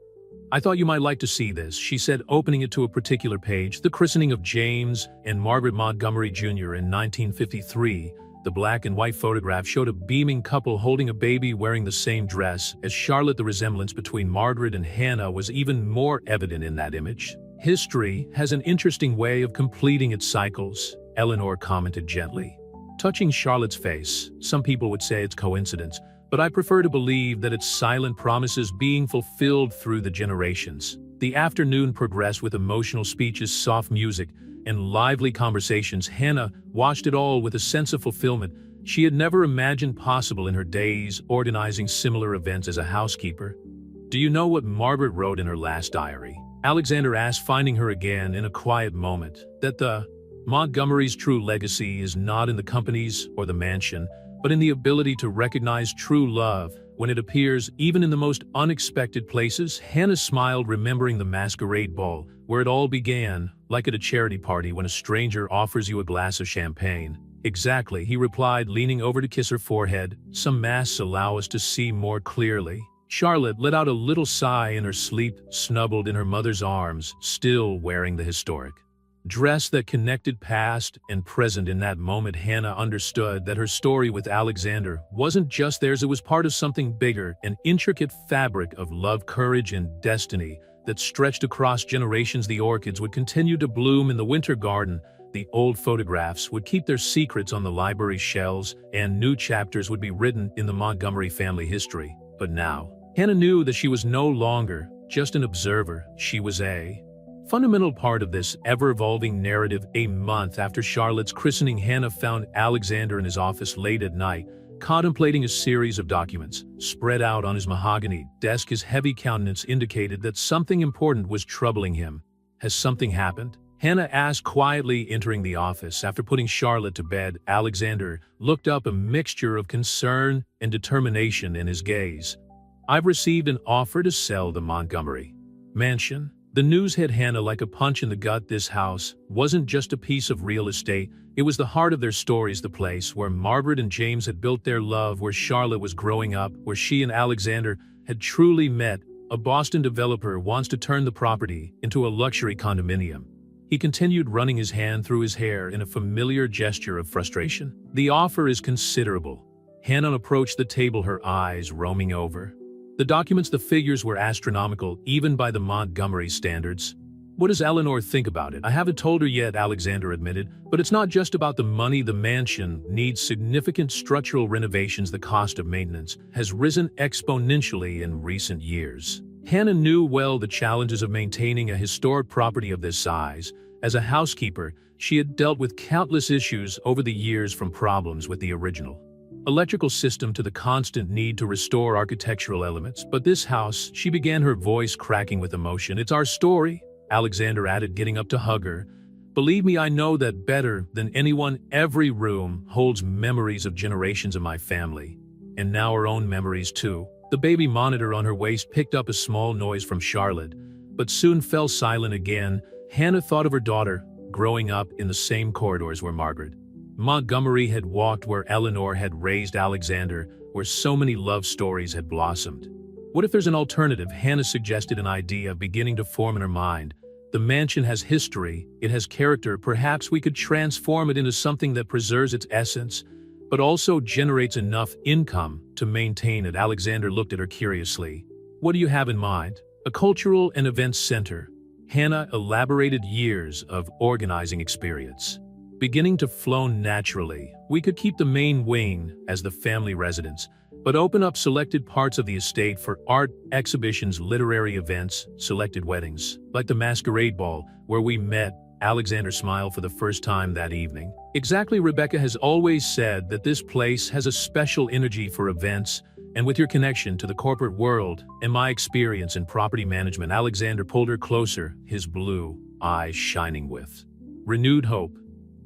"I thought you might like to see this," she said, opening it to a particular page. The christening of James and Margaret Montgomery Jr. in 1953. The black and white photograph showed a beaming couple holding a baby wearing the same dress as Charlotte. The resemblance between Margaret and Hannah was even more evident in that image. "History has an interesting way of completing its cycles," Eleanor commented gently, touching Charlotte's face. "Some people would say it's coincidence, but I prefer to believe that it's silent promises being fulfilled through the generations." The afternoon progressed with emotional speeches, soft music, and lively conversations. Hannah watched it all with a sense of fulfillment she had never imagined possible in her days organizing similar events as a housekeeper. "Do you know what Margaret wrote in her last diary?" Alexander asked, finding her again in a quiet moment. "That the Montgomery's true legacy is not in the companies or the mansion, but in the ability to recognize true love when it appears even in the most unexpected places." Hannah smiled, remembering the masquerade ball, where it all began. like at a charity party when a stranger offers you a glass of champagne. Exactly, he replied, leaning over to kiss her forehead. Some masks allow us to see more clearly. Charlotte let out a little sigh in her sleep, snuggled in her mother's arms, still wearing the historic dress that connected past and present. In that moment, Hannah understood that her story with Alexander wasn't just theirs, it was part of something bigger, an intricate fabric of love, courage, and destiny that stretched across generations. The orchids would continue to bloom in the winter garden, the old photographs would keep their secrets on the library shelves, and new chapters would be written in the Montgomery family history. But now, Hannah knew that she was no longer just an observer, she was a fundamental part of this ever-evolving narrative. A month after Charlotte's christening, Hannah found Alexander in his office late at night, contemplating a series of documents spread out on his mahogany desk. His heavy countenance indicated that something important was troubling him. Has something happened? Hannah asked quietly, entering the office. After putting Charlotte to bed, Alexander looked up, a mixture of concern and determination in his gaze. I've received an offer to sell the Montgomery mansion. The news hit Hannah like a punch in the gut. This house wasn't just a piece of real estate, it was the heart of their stories, the place where Margaret and James had built their love, where Charlotte was growing up, where she and Alexander had truly met. A Boston developer wants to turn the property into a luxury condominium. He continued, running his hand through his hair in a familiar gesture of frustration. The offer is considerable. Hannah approached the table, her eyes roaming over the documents. The figures were astronomical, even by the Montgomery standards. What does Eleanor think about it? I haven't told her yet, Alexander admitted, but it's not just about the money. The mansion needs significant structural renovations. The cost of maintenance has risen exponentially in recent years. Hannah knew well the challenges of maintaining a historic property of this size. As a housekeeper, she had dealt with countless issues over the years, from problems with the original electrical system to the constant need to restore architectural elements. But this house, she began, her voice cracking with emotion. It's our story, Alexander added, getting up to hug her. Believe me, I know that better than anyone. Every room holds memories of generations of my family, and now our own memories too. The baby monitor on her waist picked up a small noise from Charlotte, but soon fell silent again. Hannah thought of her daughter, growing up in the same corridors where Margaret Montgomery had walked, where Eleanor had raised Alexander, where so many love stories had blossomed. What if there's an alternative? Hannah suggested, an idea beginning to form in her mind. The mansion has history, it has character. Perhaps we could transform it into something that preserves its essence, but also generates enough income to maintain it. Alexander looked at her curiously. What do you have in mind? A cultural and events center. Hannah elaborated, years of organizing experience beginning to flow naturally. We could keep the main wing as the family residence, but open up selected parts of the estate for art exhibitions, literary events, selected weddings, like the masquerade ball where we met. Alexander smiled for the first time that evening. Exactly, Rebecca has always said that this place has a special energy for events, and with your connection to the corporate world and my experience in property management. Alexander pulled her closer, his blue eyes shining with renewed hope.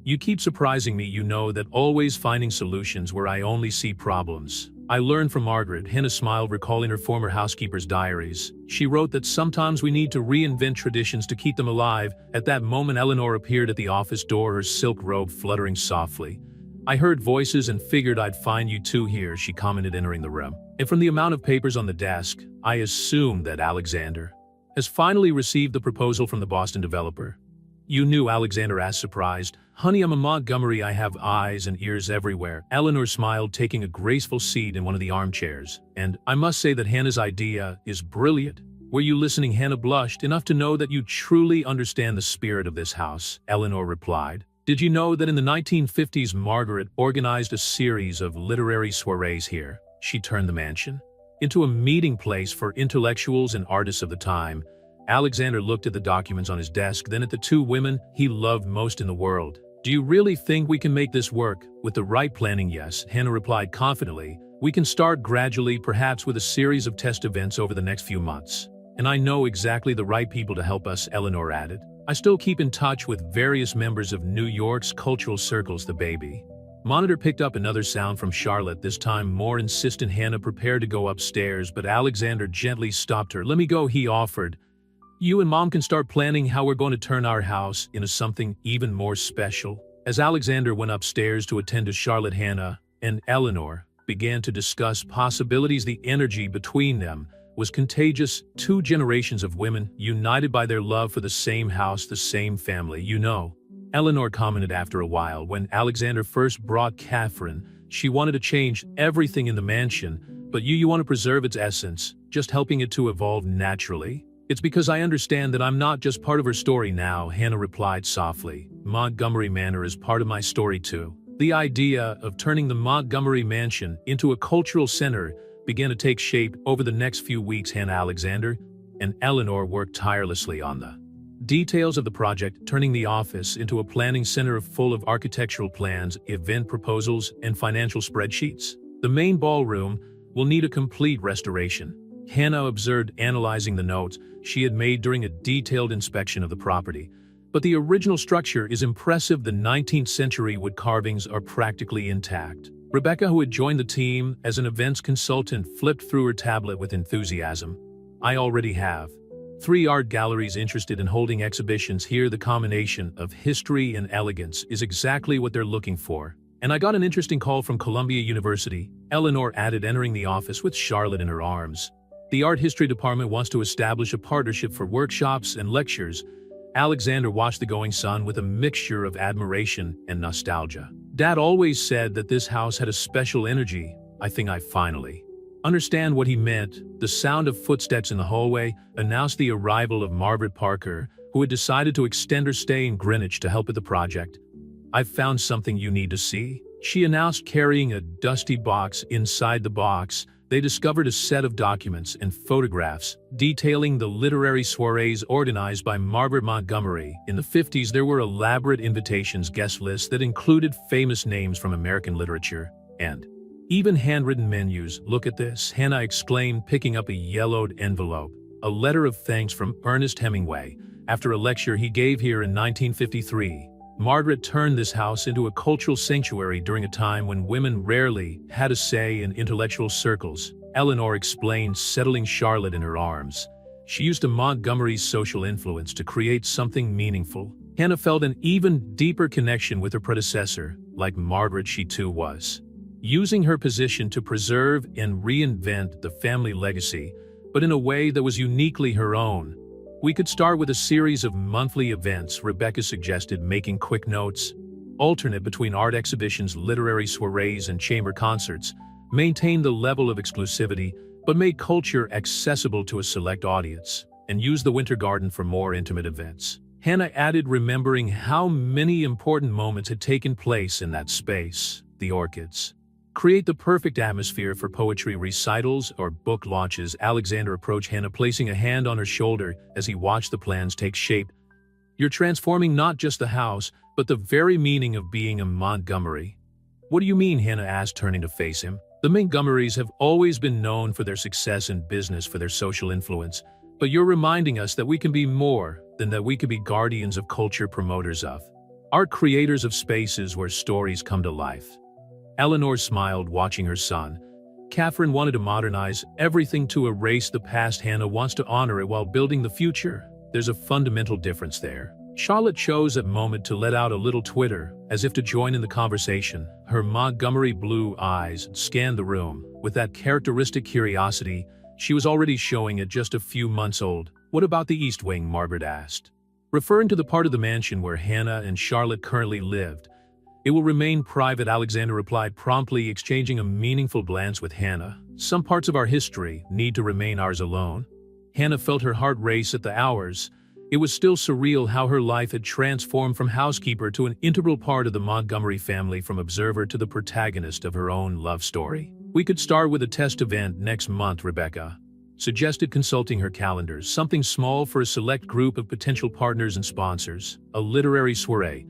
You keep surprising me. You know that, always finding solutions where I only see problems. I learned from Margaret. Hannah smiled, recalling her former housekeeper's diaries. She wrote that sometimes we need to reinvent traditions to keep them alive. At that moment, Eleanor appeared at the office door, her silk robe fluttering softly. I heard voices and figured I'd find you two here, she commented, entering the room. And from the amount of papers on the desk, I assumed that Alexander has finally received the proposal from the Boston developer. You knew? Alexander asked, surprised. Honey, I'm a Montgomery. I have eyes and ears everywhere. Eleanor smiled, taking a graceful seat in one of the armchairs. And I must say that Hannah's idea is brilliant. Were you listening? Hannah blushed, enough to know that you truly understand the spirit of this house. Eleanor replied. Did you know that in the 1950s, Margaret organized a series of literary soirees here? She turned the mansion into a meeting place for intellectuals and artists of the time. Alexander looked at the documents on his desk, then at the two women he loved most in the world. Do you really think we can make this work? With the right planning, yes, Hannah replied confidently. We can start gradually, perhaps with a series of test events over the next few months. And I know exactly the right people to help us, Eleanor added. I still keep in touch with various members of New York's cultural circles. The baby monitor picked up another sound from Charlotte, this time more insistent. Hannah prepared to go upstairs, but Alexander gently stopped her. Let me go, he offered. You and Mom can start planning how we're going to turn our house into something even more special. As Alexander went upstairs to attend to Charlotte, Hannah and Eleanor began to discuss possibilities. The energy between them was contagious. Two generations of women united by their love for the same house, the same family. Eleanor commented after a while when Alexander first brought Catherine. She wanted to change everything in the mansion, but you want to preserve its essence, just helping it to evolve naturally. It's because I understand that I'm not just part of her story now, Hannah replied softly. Montgomery Manor is part of my story too. The idea of turning the Montgomery Mansion into a cultural center began to take shape over the next few weeks. Hannah, Alexander, and Eleanor worked tirelessly on the details of the project, turning the office into a planning center full of architectural plans, event proposals, and financial spreadsheets. The main ballroom will need a complete restoration, Hannah observed, analyzing the notes she had made during a detailed inspection of the property. But the original structure is impressive. The 19th century wood carvings are practically intact. Rebecca, who had joined the team as an events consultant, flipped through her tablet with enthusiasm. I already have 3 art galleries interested in holding exhibitions here. The combination of history and elegance is exactly what they're looking for. And I got an interesting call from Columbia University, Eleanor added, entering the office with Charlotte in her arms. The art history department wants to establish a partnership for workshops and lectures. Alexander watched the goings-on with a mixture of admiration and nostalgia. Dad always said that this house had a special energy. I think I finally understand what he meant. The sound of footsteps in the hallway announced the arrival of Margaret Parker, who had decided to extend her stay in Greenwich to help with the project. I've found something you need to see, she announced, carrying a dusty box. Inside the box, they discovered a set of documents and photographs detailing the literary soirees organized by Margaret Montgomery. In the 50s, there were elaborate invitations, guest lists that included famous names from American literature, and even handwritten menus. Look at this, Hannah exclaimed, picking up a yellowed envelope. A letter of thanks from Ernest Hemingway after a lecture he gave here in 1953. Margaret turned this house into a cultural sanctuary during a time when women rarely had a say in intellectual circles, Eleanor explained, settling Charlotte in her arms. She used Montgomery's social influence to create something meaningful. Hannah felt an even deeper connection with her predecessor. Like Margaret, she too was using her position to preserve and reinvent the family legacy, but in a way that was uniquely her own. We could start with a series of monthly events, Rebecca suggested, making quick notes. Alternate between art exhibitions, literary soirees, and chamber concerts. Maintain the level of exclusivity, but make culture accessible to a select audience. And use the Winter Garden for more intimate events, Hannah added, remembering how many important moments had taken place in that space. The orchids create the perfect atmosphere for poetry recitals or book launches. Alexander approached Hannah, placing a hand on her shoulder as he watched the plans take shape. You're transforming not just the house, but the very meaning of being a Montgomery. What do you mean? Hannah asked, turning to face him. The Montgomerys have always been known for their success in business, for their social influence, but you're reminding us that we can be more than that. We could be guardians of culture, promoters of art, creators of spaces where stories come to life. Eleanor smiled, watching her son. Catherine wanted to modernize everything, to erase the past. Hannah wants to honor it while building the future. There's a fundamental difference there. Charlotte chose a moment to let out a little twitter, as if to join in the conversation. Her Montgomery blue eyes scanned the room with that characteristic curiosity she was already showing at just a few months old. What about the East Wing? Margaret asked, referring to the part of the mansion where Hannah and Charlotte currently lived. It will remain private, Alexander replied promptly, exchanging a meaningful glance with Hannah. Some parts of our history need to remain ours alone. Hannah felt her heart race at the hours. It was still surreal how her life had transformed from housekeeper to an integral part of the Montgomery family, from observer to the protagonist of her own love story. We could start with a test event next month, Rebecca suggested, consulting her calendars. Something small for a select group of potential partners and sponsors. A literary soiree,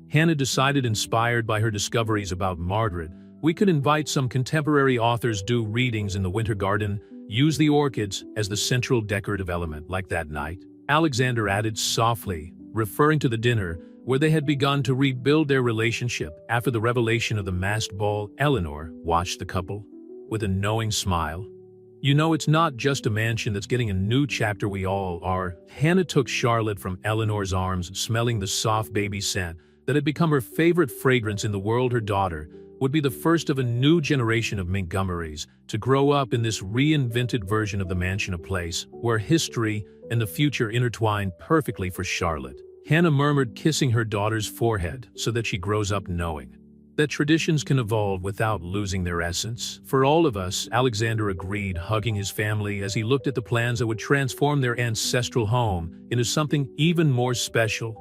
Hannah decided, inspired by her discoveries about Margaret. We could invite some contemporary authors, do readings in the Winter Garden, use the orchids as the central decorative element, like that night, Alexander added softly, referring to the dinner where they had begun to rebuild their relationship after the revelation of the masked ball. Eleanor watched the couple with a knowing smile. You know, it's not just a mansion that's getting a new chapter, we all are. Hannah took Charlotte from Eleanor's arms, smelling the soft baby scent that had become her favorite fragrance in the world. Her daughter would be the first of a new generation of Montgomerys to grow up in this reinvented version of the mansion, a place where history and the future intertwine perfectly for Charlotte. Hannah murmured, kissing her daughter's forehead so that she grows up knowing that traditions can evolve without losing their essence. For all of us, Alexander agreed, hugging his family as he looked at the plans that would transform their ancestral home into something even more special.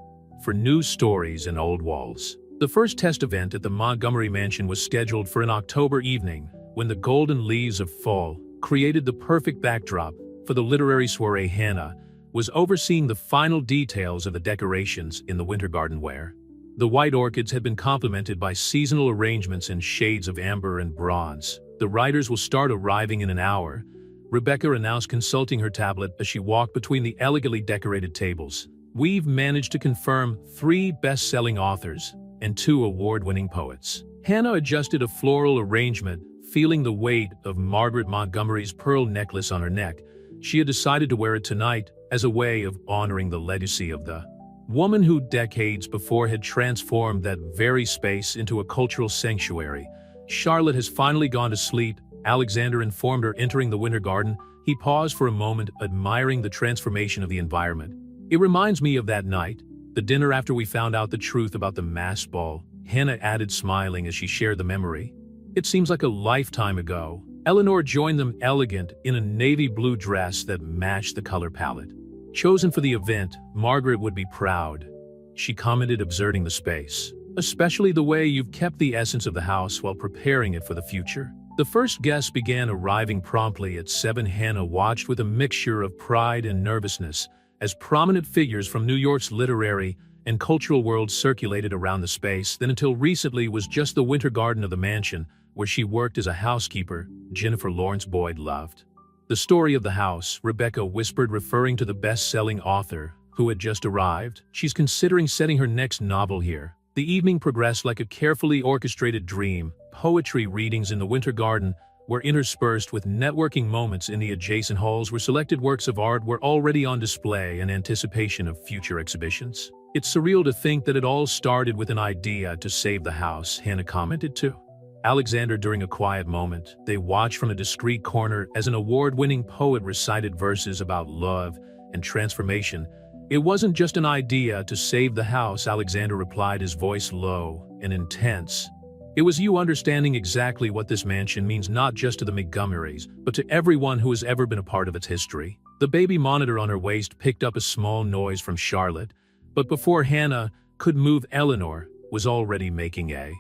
For new stories and old walls. The first test event at the Montgomery Mansion was scheduled for an October evening when the golden leaves of fall created the perfect backdrop for the literary soiree. Hannah was overseeing the final details of the decorations in the winter garden where the white orchids had been complemented by seasonal arrangements in shades of amber and bronze. The writers will start arriving in an hour, Rebecca announced, consulting her tablet as she walked between the elegantly decorated tables. We've managed to confirm 3 best-selling authors and 2 award-winning poets. Hannah adjusted a floral arrangement, feeling the weight of Margaret Montgomery's pearl necklace on her neck. She had decided to wear it tonight as a way of honoring the legacy of the woman who decades before had transformed that very space into a cultural sanctuary. Charlotte has finally gone to sleep, Alexander informed her, entering the winter garden. He paused for a moment, admiring the transformation of the environment. It reminds me of that night, the dinner after we found out the truth about the masked ball, Hannah added, smiling as she shared the memory. It seems like a lifetime ago. Eleanor joined them, elegant in a navy blue dress that matched the color palette. Chosen for the event, Margaret would be proud, she commented, observing the space. Especially the way you've kept the essence of the house while preparing it for the future. The first guests began arriving promptly at 7. Hannah watched with a mixture of pride and nervousness as prominent figures from New York's literary and cultural world circulated around the space that until recently was just the winter garden of the mansion where she worked as a housekeeper. Jennifer Lawrence Boyd loved the story of the house, Rebecca whispered, referring to the best-selling author who had just arrived. She's considering setting her next novel here. The evening progressed like a carefully orchestrated dream. Poetry readings in the winter garden were interspersed with networking moments in the adjacent halls where selected works of art were already on display in anticipation of future exhibitions. It's surreal to think that it all started with an idea to save the house, Hannah commented to Alexander during a quiet moment. They watched from a discreet corner as an award-winning poet recited verses about love and transformation. It wasn't just an idea to save the house, Alexander replied, his voice low and intense. It was you understanding exactly what this mansion means, not just to the Montgomerys, but to everyone who has ever been a part of its history. The baby monitor on her waist picked up a small noise from Charlotte, but before Hannah could move, Eleanor was already making a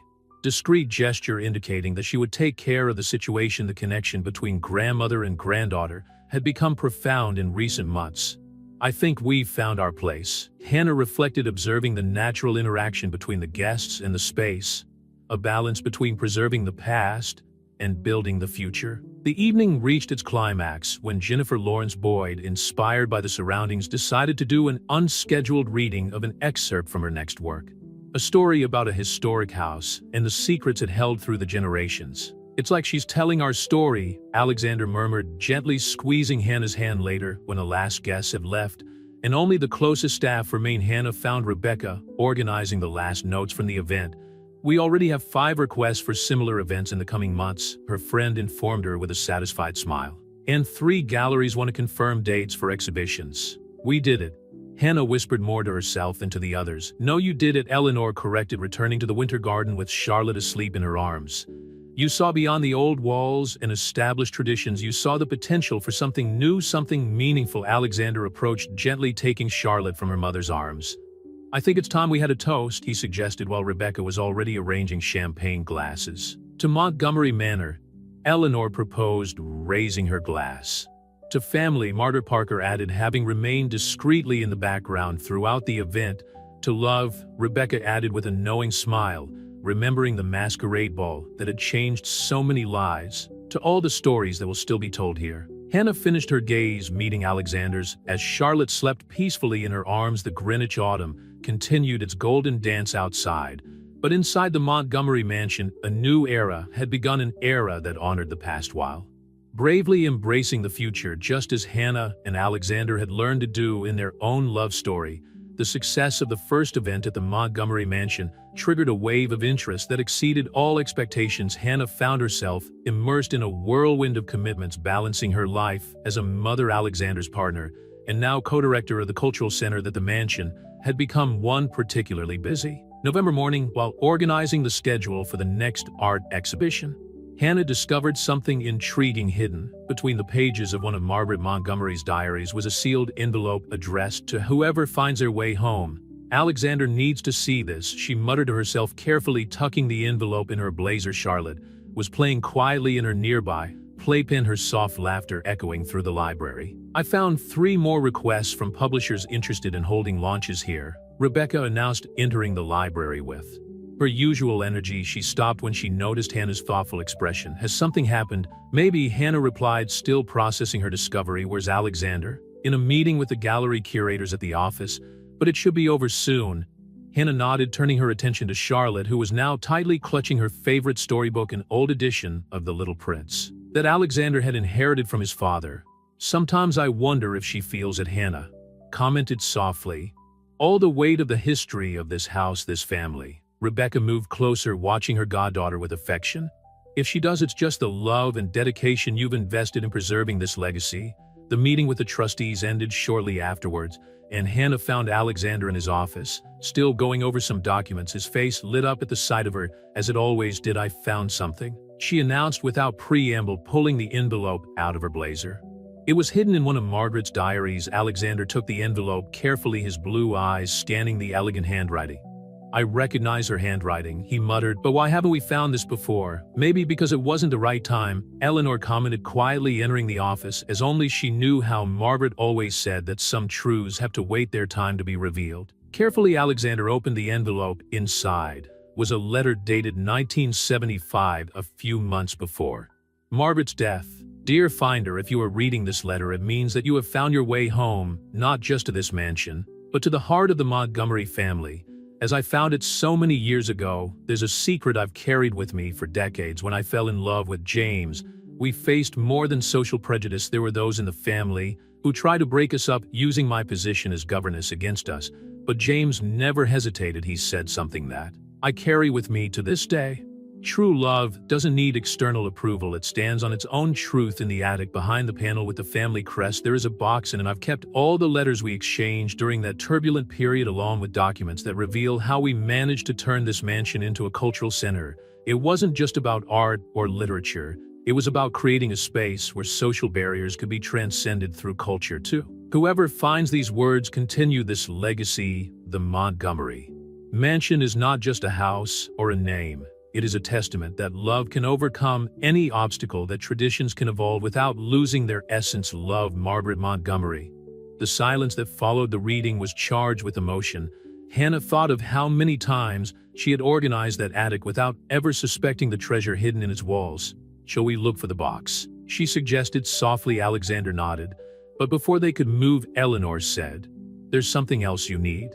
discreet gesture indicating that she would take care of the situation. The connection between grandmother and granddaughter had become profound in recent months. I think we've found our place, Hannah reflected, observing the natural interaction between the guests and the space, a balance between preserving the past and building the future. The evening reached its climax when Jennifer Lawrence Boyd, inspired by the surroundings, decided to do an unscheduled reading of an excerpt from her next work. A story about a historic house and the secrets it held through the generations. It's like she's telling our story, Alexander murmured, gently squeezing Hannah's hand. Later, when the last guests had left and only the closest staff remained, Hannah found Rebecca organizing the last notes from the event. We already have 5 requests for similar events in the coming months, her friend informed her with a satisfied smile. And 3 galleries want to confirm dates for exhibitions. We did it, Hannah whispered, more to herself than to the others. No, you did it, Eleanor corrected, returning to the winter garden with Charlotte asleep in her arms. You saw beyond the old walls and established traditions. You saw the potential for something new, something meaningful. Alexander approached, gently taking Charlotte from her mother's arms. I think it's time we had a toast, he suggested while Rebecca was already arranging champagne glasses. To Montgomery Manor, Eleanor proposed, raising her glass. To family, Margaret Parker added, having remained discreetly in the background throughout the event. To love, Rebecca added with a knowing smile, remembering the masquerade ball that had changed so many lives. To all the stories that will still be told here. Hannah finished her gaze meeting Alexander's as Charlotte slept peacefully in her arms. The Greenwich autumn continued its golden dance outside, but inside the Montgomery mansion, a new era had begun, an era that honored the past while bravely embracing the future just as Hannah and Alexander had learned to do in their own love story. The success of the first event at the Montgomery mansion triggered a wave of interest that exceeded all expectations. Hannah found herself immersed in a whirlwind of commitments, balancing her life as a mother, Alexander's partner, and now co-director of the cultural center that the mansion had become one particularly busy. November morning, while organizing the schedule for the next art exhibition, Hannah discovered something intriguing. Hidden between the pages of one of Margaret Montgomery's diaries was a sealed envelope addressed to whoever finds their way home. Alexander needs to see this, she muttered to herself, carefully tucking the envelope in her blazer. Charlotte was playing quietly in her nearby playpen, her soft laughter echoing through the library. I found 3 more requests from publishers interested in holding launches here, Rebecca announced, entering the library with her usual energy. She stopped when she noticed Hannah's thoughtful expression. Has something happened? Maybe, Hannah replied, still processing her discovery. Where's Alexander? In a meeting with the gallery curators at the office, but it should be over soon. Hannah nodded, turning her attention to Charlotte, who was now tightly clutching her favorite storybook, an old edition of The Little Prince that Alexander had inherited from his father. Sometimes I wonder if she feels it, Hannah commented softly. All the weight of the history of this house, this family. Rebecca moved closer, watching her goddaughter with affection. If she does, it's just the love and dedication you've invested in preserving this legacy. The meeting with the trustees ended shortly afterwards, and Hannah found Alexander in his office, still going over some documents. His face lit up at the sight of her, as it always did. I found something, she announced without preamble, pulling the envelope out of her blazer. It was hidden in one of Margaret's diaries. Alexander took the envelope carefully, his blue eyes scanning the elegant handwriting. I recognize her handwriting, he muttered, but why haven't we found this before? Maybe because it wasn't the right time, Eleanor commented, quietly entering the office, as only she knew how Margaret always said that some truths have to wait their time to be revealed. Carefully, Alexander opened the envelope. Inside was a letter dated 1975, a few months before Margaret's death. Dear Finder, if you are reading this letter, it means that you have found your way home, not just to this mansion, but to the heart of the Montgomery family. As I found it so many years ago, there's a secret I've carried with me for decades. When I fell in love with James, we faced more than social prejudice. There were those in the family who tried to break us up, using my position as governess against us. But James never hesitated. He said something that I carry with me to this day. True love doesn't need external approval. It stands on its own truth. In the attic behind the panel with the family crest, there is a box in it. I've kept all the letters we exchanged during that turbulent period, along with documents that reveal how we managed to turn this mansion into a cultural center. It wasn't just about art or literature. It was about creating a space where social barriers could be transcended through culture too. Whoever finds these words continue this legacy. The Montgomery mansion is not just a house or a name. It is a testament that love can overcome any obstacle, that traditions can evolve without losing their essence. Love, Margaret Montgomery. The silence that followed the reading was charged with emotion. Hannah thought of how many times she had organized that attic without ever suspecting the treasure hidden in its walls. Shall we look for the box? She suggested softly. Alexander nodded, but before they could move, Eleanor said, there's something else you need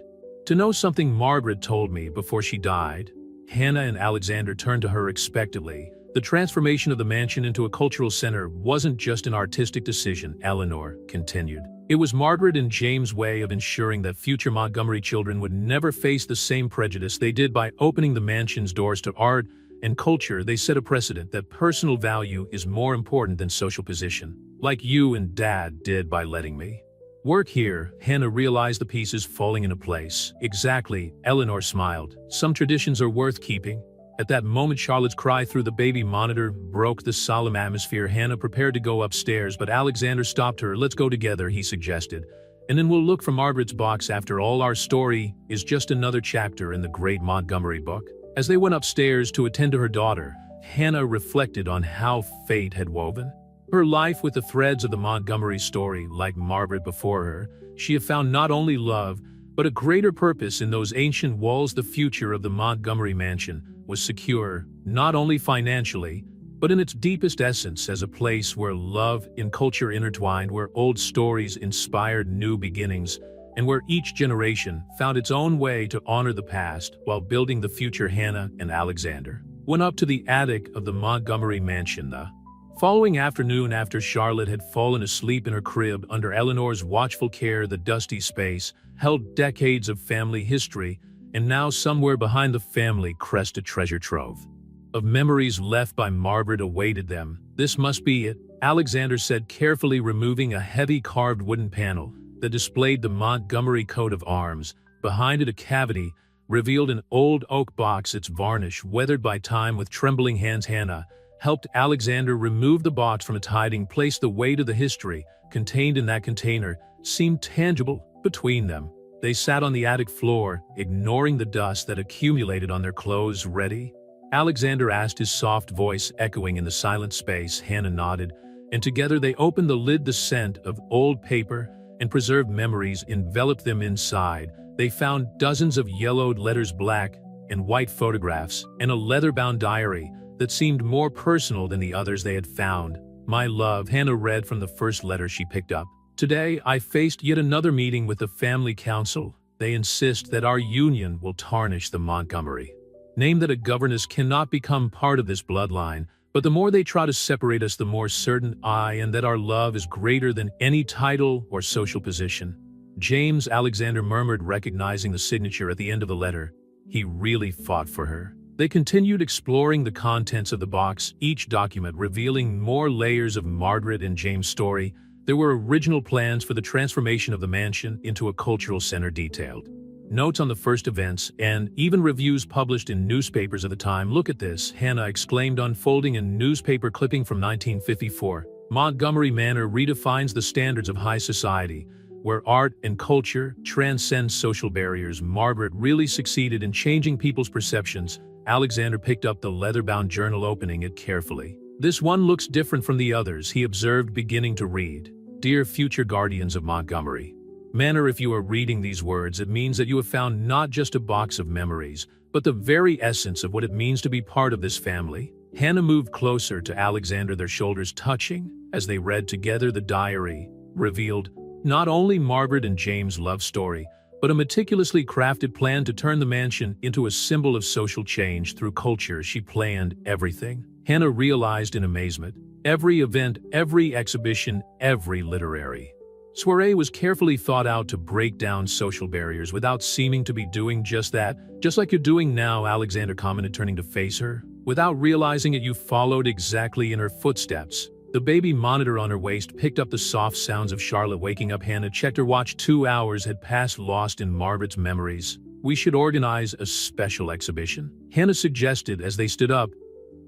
to know. Something Margaret told me before she died. Hannah and Alexander turned to her expectantly. The transformation of the mansion into a cultural center wasn't just an artistic decision, Eleanor continued. It was Margaret and James' way of ensuring that future Montgomery children would never face the same prejudice they did. By opening the mansion's doors to art and culture, they set a precedent that personal value is more important than social position, like you and Dad did by letting me work here. Hannah realized the pieces falling into place. Exactly, Eleanor smiled. Some traditions are worth keeping. At that moment, Charlotte's cry through the baby monitor broke the solemn atmosphere. Hannah prepared to go upstairs, but Alexander stopped her. Let's go together, he suggested. And then we'll look for Margaret's box. After all, our story is just another chapter in the great Montgomery book. As they went upstairs to attend to her daughter, Hannah reflected on how fate had woven her life with the threads of the Montgomery story. Like Margaret before her, she had found not only love, but a greater purpose in those ancient walls. The future of the Montgomery mansion was secure, not only financially, but in its deepest essence, as a place where love and culture intertwined, where old stories inspired new beginnings, and where each generation found its own way to honor the past while building the future. Hannah and Alexander went up to the attic of the Montgomery mansion. The Following afternoon after Charlotte had fallen asleep in her crib under Eleanor's watchful care, the dusty space held decades of family history, and now somewhere behind the family crest a treasure trove of memories left by Margaret awaited them. "This must be it," Alexander said, carefully removing a heavy carved wooden panel that displayed the Montgomery coat of arms. Behind it, a cavity revealed an old oak box, its varnish weathered by time. With trembling hands, Hannah helped Alexander remove the box from its hiding place. The weight of the history contained in that container seemed tangible between them. They sat on the attic floor, ignoring the dust that accumulated on their clothes. "Ready?" Alexander asked, his soft voice echoing in the silent space. Hannah nodded, and together they opened the lid. The scent of old paper and preserved memories enveloped them. Inside, they found dozens of yellowed letters, black and white photographs, and a leather-bound diary that seemed more personal than the others they had found. "My love," Hannah read from the first letter she picked up. "Today I faced yet another meeting with the family council. They insist that our union will tarnish the Montgomery name, that a governess cannot become part of this bloodline, but the more they try to separate us, the more certain I am that our love is greater than any title or social position." "James," Alexander murmured, recognizing the signature at the end of the letter. He really fought for her. They continued exploring the contents of the box, each document revealing more layers of Margaret and James' story. There were original plans for the transformation of the mansion into a cultural center, detailed notes on the first events, and even reviews published in newspapers of the time. "Look at this," Hannah exclaimed, unfolding a newspaper clipping from 1954. "Montgomery Manor redefines the standards of high society, where art and culture transcend social barriers. Margaret really succeeded in changing people's perceptions." Alexander picked up the leather-bound journal, opening it carefully. "This one looks different from the others," he observed, beginning to read. "Dear future guardians of Montgomery Manor, if you are reading these words, it means that you have found not just a box of memories, but the very essence of what it means to be part of this family." Hannah moved closer to Alexander, their shoulders touching as they read together. The diary revealed not only Margaret and James' love story, but a meticulously crafted plan to turn the mansion into a symbol of social change through culture. She planned everything, Hannah realized in amazement. Every event, every exhibition, every literary soiree was carefully thought out to break down social barriers without seeming to be doing just that. "Just like you're doing now," Alexander commented, turning to face her. "Without realizing it, you followed exactly in her footsteps." The baby monitor on her waist picked up the soft sounds of Charlotte waking up. Hannah checked her watch. 2 hours had passed, lost in Margaret's memories. "We should organize a special exhibition," Hannah suggested as they stood up.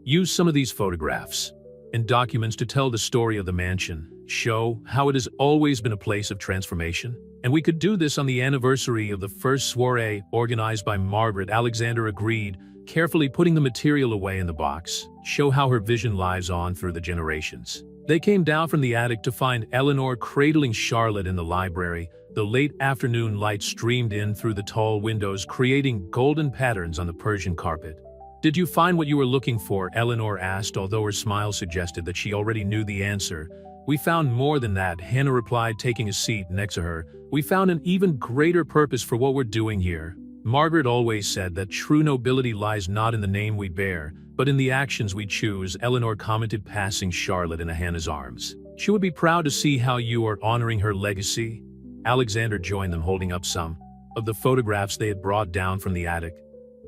"Use some of these photographs and documents to tell the story of the mansion, show how it has always been a place of transformation. And we could do this on the anniversary of the first soiree organized by Margaret." Alexander agreed, carefully putting the material away in the box. "Show how her vision lives on through the generations." They came down from the attic to find Eleanor cradling Charlotte in the library. The late afternoon light streamed in through the tall windows, creating golden patterns on the Persian carpet. "Did you find what you were looking for?" Eleanor asked, although her smile suggested that she already knew the answer. "We found more than that," Hannah replied, taking a seat next to her. "We found an even greater purpose for what we're doing here. Margaret always said that true nobility lies not in the name we bear, but in the actions we choose," Eleanor commented, passing Charlotte into Hannah's arms. "She would be proud to see how you are honoring her legacy." Alexander joined them, holding up some of the photographs they had brought down from the attic.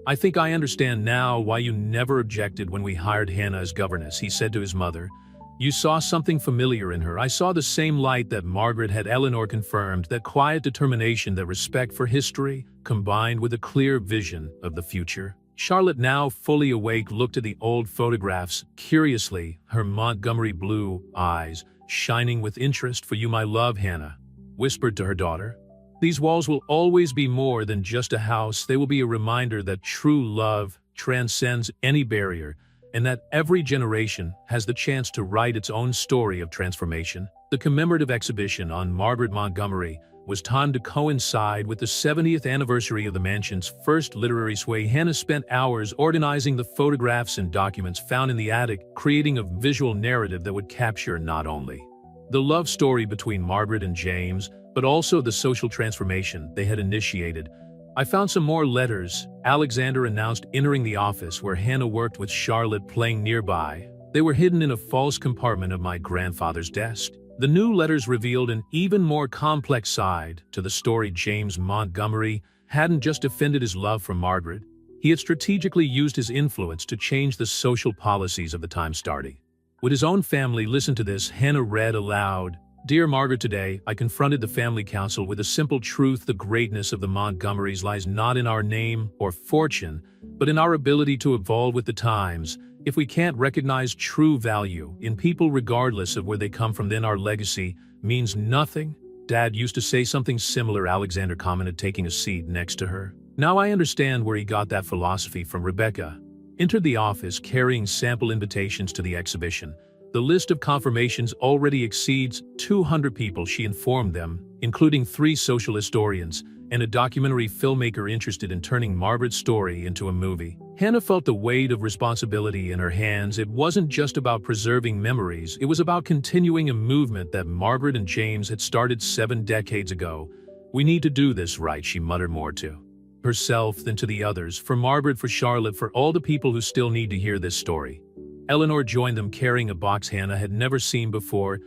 "I think I understand now why you never objected when we hired Hannah as governess," he said to his mother. "You saw something familiar in her." "I saw the same light that Margaret had," Eleanor confirmed, "that quiet determination, that respect for history, combined with a clear vision of the future." Charlotte, now fully awake, looked at the old photographs curiously, her Montgomery blue eyes shining with interest. "For you, my love," Hannah whispered to her daughter. "These walls will always be more than just a house. They will be a reminder that true love transcends any barrier, and that every generation has the chance to write its own story of transformation." The commemorative exhibition on Margaret Montgomery was timed to coincide with the 70th anniversary of the mansion's first literary soiree. Hannah spent hours organizing the photographs and documents found in the attic, creating a visual narrative that would capture not only the love story between Margaret and James, but also the social transformation they had initiated. "I found some more letters," Alexander announced, entering the office where Hannah worked with Charlotte playing nearby. They were hidden in a false compartment of my grandfather's desk. The new letters revealed an even more complex side to the story. James Montgomery hadn't just defended his love for Margaret, he had strategically used his influence to change the social policies of the time. Starting with his own family. Listen to this. Hannah read aloud. Dear Margaret, today I confronted the family council with a simple truth. The greatness of the Montgomerys lies not in our name or fortune, but in our ability to evolve with the times. If we can't recognize true value in people regardless of where they come from, then our legacy means nothing. Dad used to say something similar, Alexander commented, taking a seat next to her. Now I understand where he got that philosophy from. Rebecca entered the office carrying sample invitations to the exhibition. The list of confirmations already exceeds 200 people, she informed them, including 3 social historians and a documentary filmmaker interested in turning Margaret's story into a movie. Hannah felt the weight of responsibility in her hands. It wasn't just about preserving memories, it was about continuing a movement that Margaret and James had started 7 decades ago. We need to do this right, she muttered, more to herself than to the others. For Margaret, for Charlotte, for all the people who still need to hear this story. Eleanor joined them carrying a box Hannah had never seen before.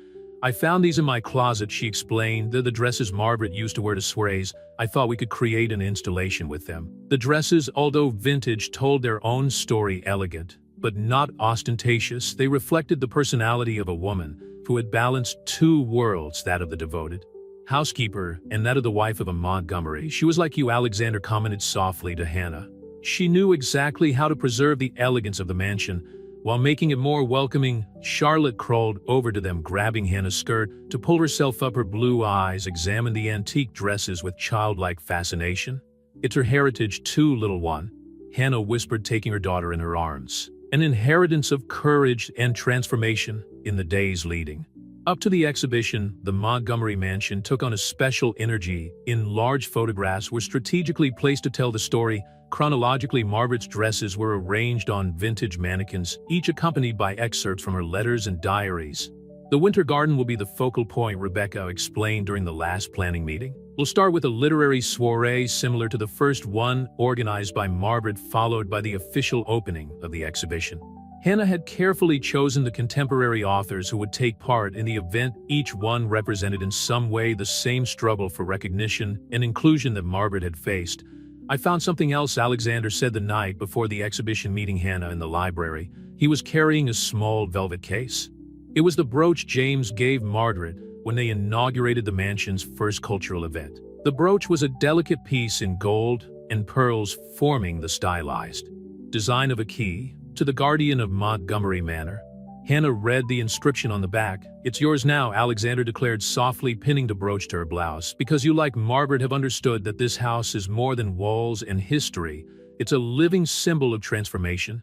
I found these in my closet, she explained. They're the dresses Margaret used to wear to soirees. I thought we could create an installation with them. The dresses, although vintage, told their own story, elegant, but not ostentatious. They reflected the personality of a woman who had balanced 2 worlds, that of the devoted housekeeper and that of the wife of a Montgomery. She was like you, Alexander commented softly to Hannah. She knew exactly how to preserve the elegance of the mansion while making it more welcoming. Charlotte crawled over to them, grabbing Hannah's skirt to pull herself up. Her blue eyes examined the antique dresses with childlike fascination. It's her heritage too, little one, Hannah whispered, taking her daughter in her arms. An inheritance of courage and transformation. In the days leading up to the exhibition, the Montgomery mansion took on a special energy. In large photographs were strategically placed to tell the story. Chronologically, Margaret's dresses were arranged on vintage mannequins, each accompanied by excerpts from her letters and diaries. The Winter Garden will be the focal point, Rebecca explained during the last planning meeting. We'll start with a literary soiree similar to the first one, organized by Margaret, followed by the official opening of the exhibition. Hannah had carefully chosen the contemporary authors who would take part in the event. Each one represented in some way the same struggle for recognition and inclusion that Margaret had faced. I found something else, Alexander said the night before the exhibition, meeting Hannah in the library. He was carrying a small velvet case. It was the brooch James gave Margaret when they inaugurated the mansion's first cultural event. The brooch was a delicate piece in gold and pearls, forming the stylized design of a key to the guardian of Montgomery Manor. Hannah read the inscription on the back. It's yours now, Alexander declared softly, pinning the brooch to her blouse. Because you, like Margaret, have understood that this house is more than walls and history. It's a living symbol of transformation.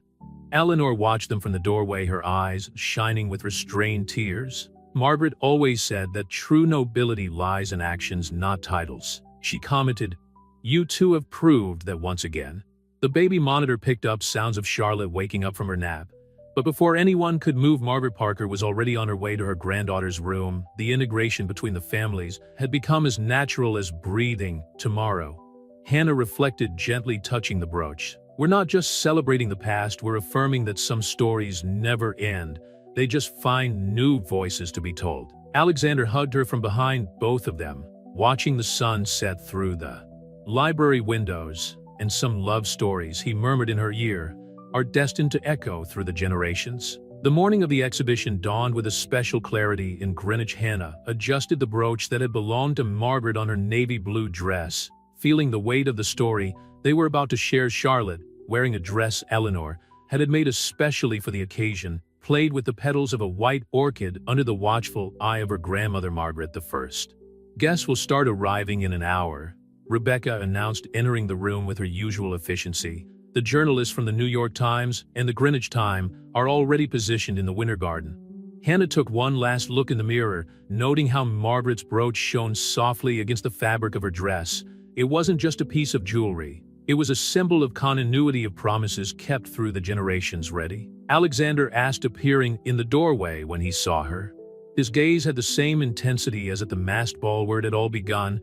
Eleanor watched them from the doorway, her eyes shining with restrained tears. Margaret always said that true nobility lies in actions, not titles. She commented, you two have proved that once again. The baby monitor picked up sounds of Charlotte waking up from her nap. But before anyone could move, Margaret Parker was already on her way to her granddaughter's room. The integration between the families had become as natural as breathing. Tomorrow, Hannah reflected, gently touching the brooch. We're not just celebrating the past, we're affirming that some stories never end. They just find new voices to be told. Alexander hugged her from behind, both of them watching the sun set through the library windows. And some love stories, he murmured in her ear, are destined to echo through the generations. The morning of the exhibition dawned with a special clarity in Greenwich. Hannah adjusted the brooch that had belonged to Margaret on her navy blue dress. Feeling the weight of the story they were about to share, Charlotte, wearing a dress Eleanor had made especially for the occasion, played with the petals of a white orchid under the watchful eye of her grandmother Margaret I. Guests will start arriving in an hour, Rebecca announced, entering the room with her usual efficiency. The journalists from the New York Times and the Greenwich Time are already positioned in the Winter Garden. Hannah took one last look in the mirror, noting how Margaret's brooch shone softly against the fabric of her dress. It wasn't just a piece of jewelry. It was a symbol of continuity, of promises kept through the generations. Ready? Alexander asked, appearing in the doorway when he saw her. His gaze had the same intensity as at the masked ball where it had all begun.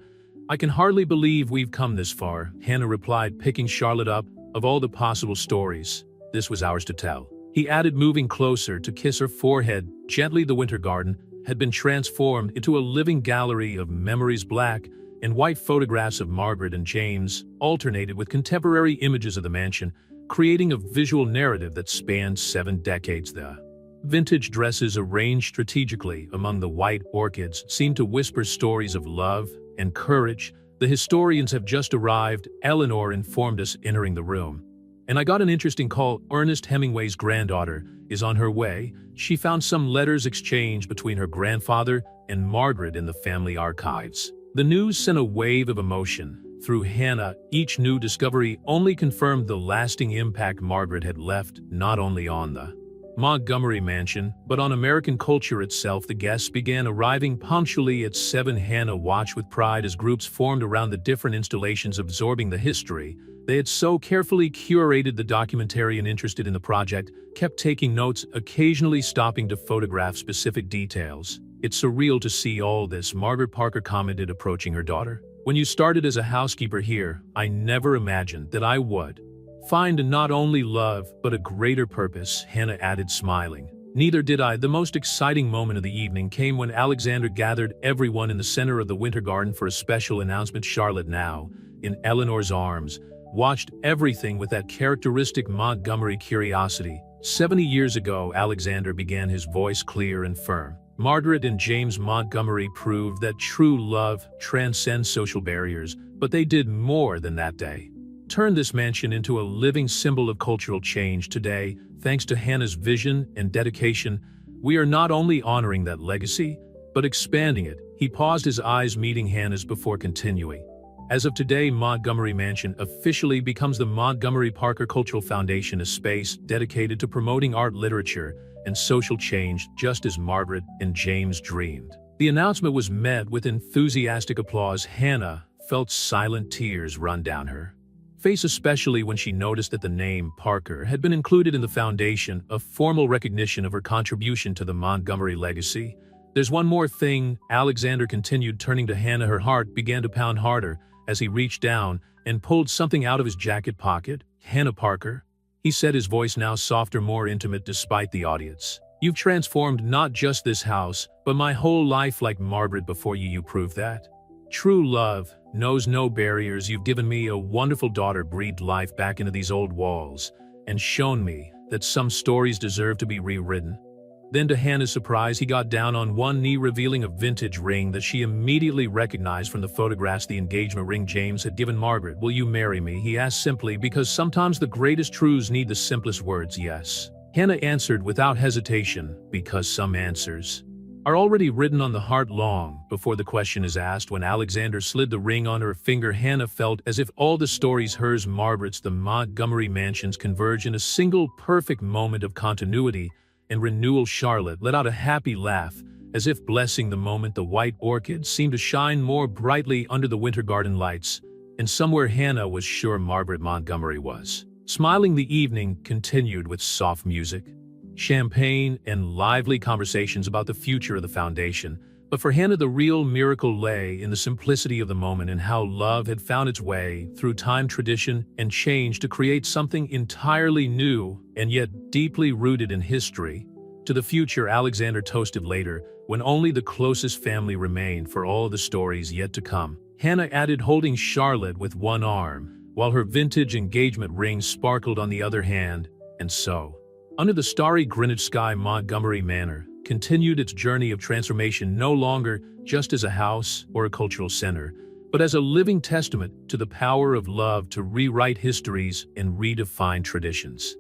I can hardly believe we've come this far, Hannah replied, picking Charlotte up. Of all the possible stories, this was ours to tell. He added, moving closer to kiss her forehead gently. The winter garden had been transformed into a living gallery of memories. Black and white photographs of Margaret and James alternated with contemporary images of the mansion, creating a visual narrative that spanned 7 decades. The vintage dresses arranged strategically among the white orchids seemed to whisper stories of love and courage. The historians have just arrived, Eleanor informed us entering the room. And I got an interesting call. Ernest Hemingway's granddaughter is on her way. She found some letters exchanged between her grandfather and Margaret in the family archives. The news sent a wave of emotion through Hannah. Each new discovery only confirmed the lasting impact Margaret had left, not only on the Montgomery mansion, but on American culture itself. The guests began arriving punctually at 7. Hannah watched with pride as groups formed around the different installations, absorbing the history. They had so carefully curated the documentary, and interested in the project, kept taking notes, occasionally stopping to photograph specific details. "It's surreal to see all this," Margaret Parker commented, approaching her daughter. "When you started as a housekeeper here, I never imagined that I would find not only love, but a greater purpose," Hannah added, smiling. "Neither did I." The most exciting moment of the evening came when Alexander gathered everyone in the center of the winter garden for a special announcement. Charlotte, now in Eleanor's arms, watched everything with that characteristic Montgomery curiosity. 70 years ago, Alexander began, his voice clear and firm. Margaret and James Montgomery proved that true love transcends social barriers, but they did more than that. Day turned this mansion into a living symbol of cultural change. Today, thanks to Hannah's vision and dedication, we are not only honoring that legacy, but expanding it. He paused, his eyes meeting Hannah's before continuing. As of today, Montgomery Mansion officially becomes the Montgomery Parker Cultural Foundation, a space dedicated to promoting art, literature, and social change, just as Margaret and James dreamed. The announcement was met with enthusiastic applause. Hannah felt silent tears run down her face, especially when she noticed that the name Parker had been included in the foundation, a formal recognition of her contribution to the Montgomery legacy. "There's one more thing," Alexander continued, turning to Hannah. Her heart began to pound harder as he reached down and pulled something out of his jacket pocket. "Hannah Parker," he said, his voice now softer, more intimate despite the audience. "You've transformed not just this house, but my whole life. Like Margaret before you, you proved that true love knows no barriers. You've given me a wonderful daughter, breathed life back into these old walls, and shown me that some stories deserve to be rewritten." Then, to Hannah's surprise, he got down on one knee, revealing a vintage ring that she immediately recognized from the photographs, the engagement ring James had given Margaret. "Will you marry me?" he asked simply, because sometimes the greatest truths need the simplest words. "Yes," Hannah answered without hesitation, because some answers are already written on the heart long before the question is asked. When Alexander slid the ring on her finger, Hannah felt as if all the stories, hers, Margaret's, the Montgomery mansions, converge in a single perfect moment of continuity and renewal. Charlotte let out a happy laugh, as if blessing the moment. The white orchids seemed to shine more brightly under the winter garden lights, and somewhere Hannah was sure Margaret Montgomery was smiling. The evening continued with soft music, champagne, and lively conversations about the future of the foundation. But for Hannah, the real miracle lay in the simplicity of the moment, and how love had found its way through time, tradition, and change to create something entirely new and yet deeply rooted in history. To the future, Alexander toasted later, when only the closest family remained, for all the stories yet to come. Hannah added, holding Charlotte with one arm, while her vintage engagement ring sparkled on the other hand. And so, under the starry Greenwich sky, Montgomery Manor continued its journey of transformation, no longer just as a house or a cultural center, but as a living testament to the power of love to rewrite histories and redefine traditions.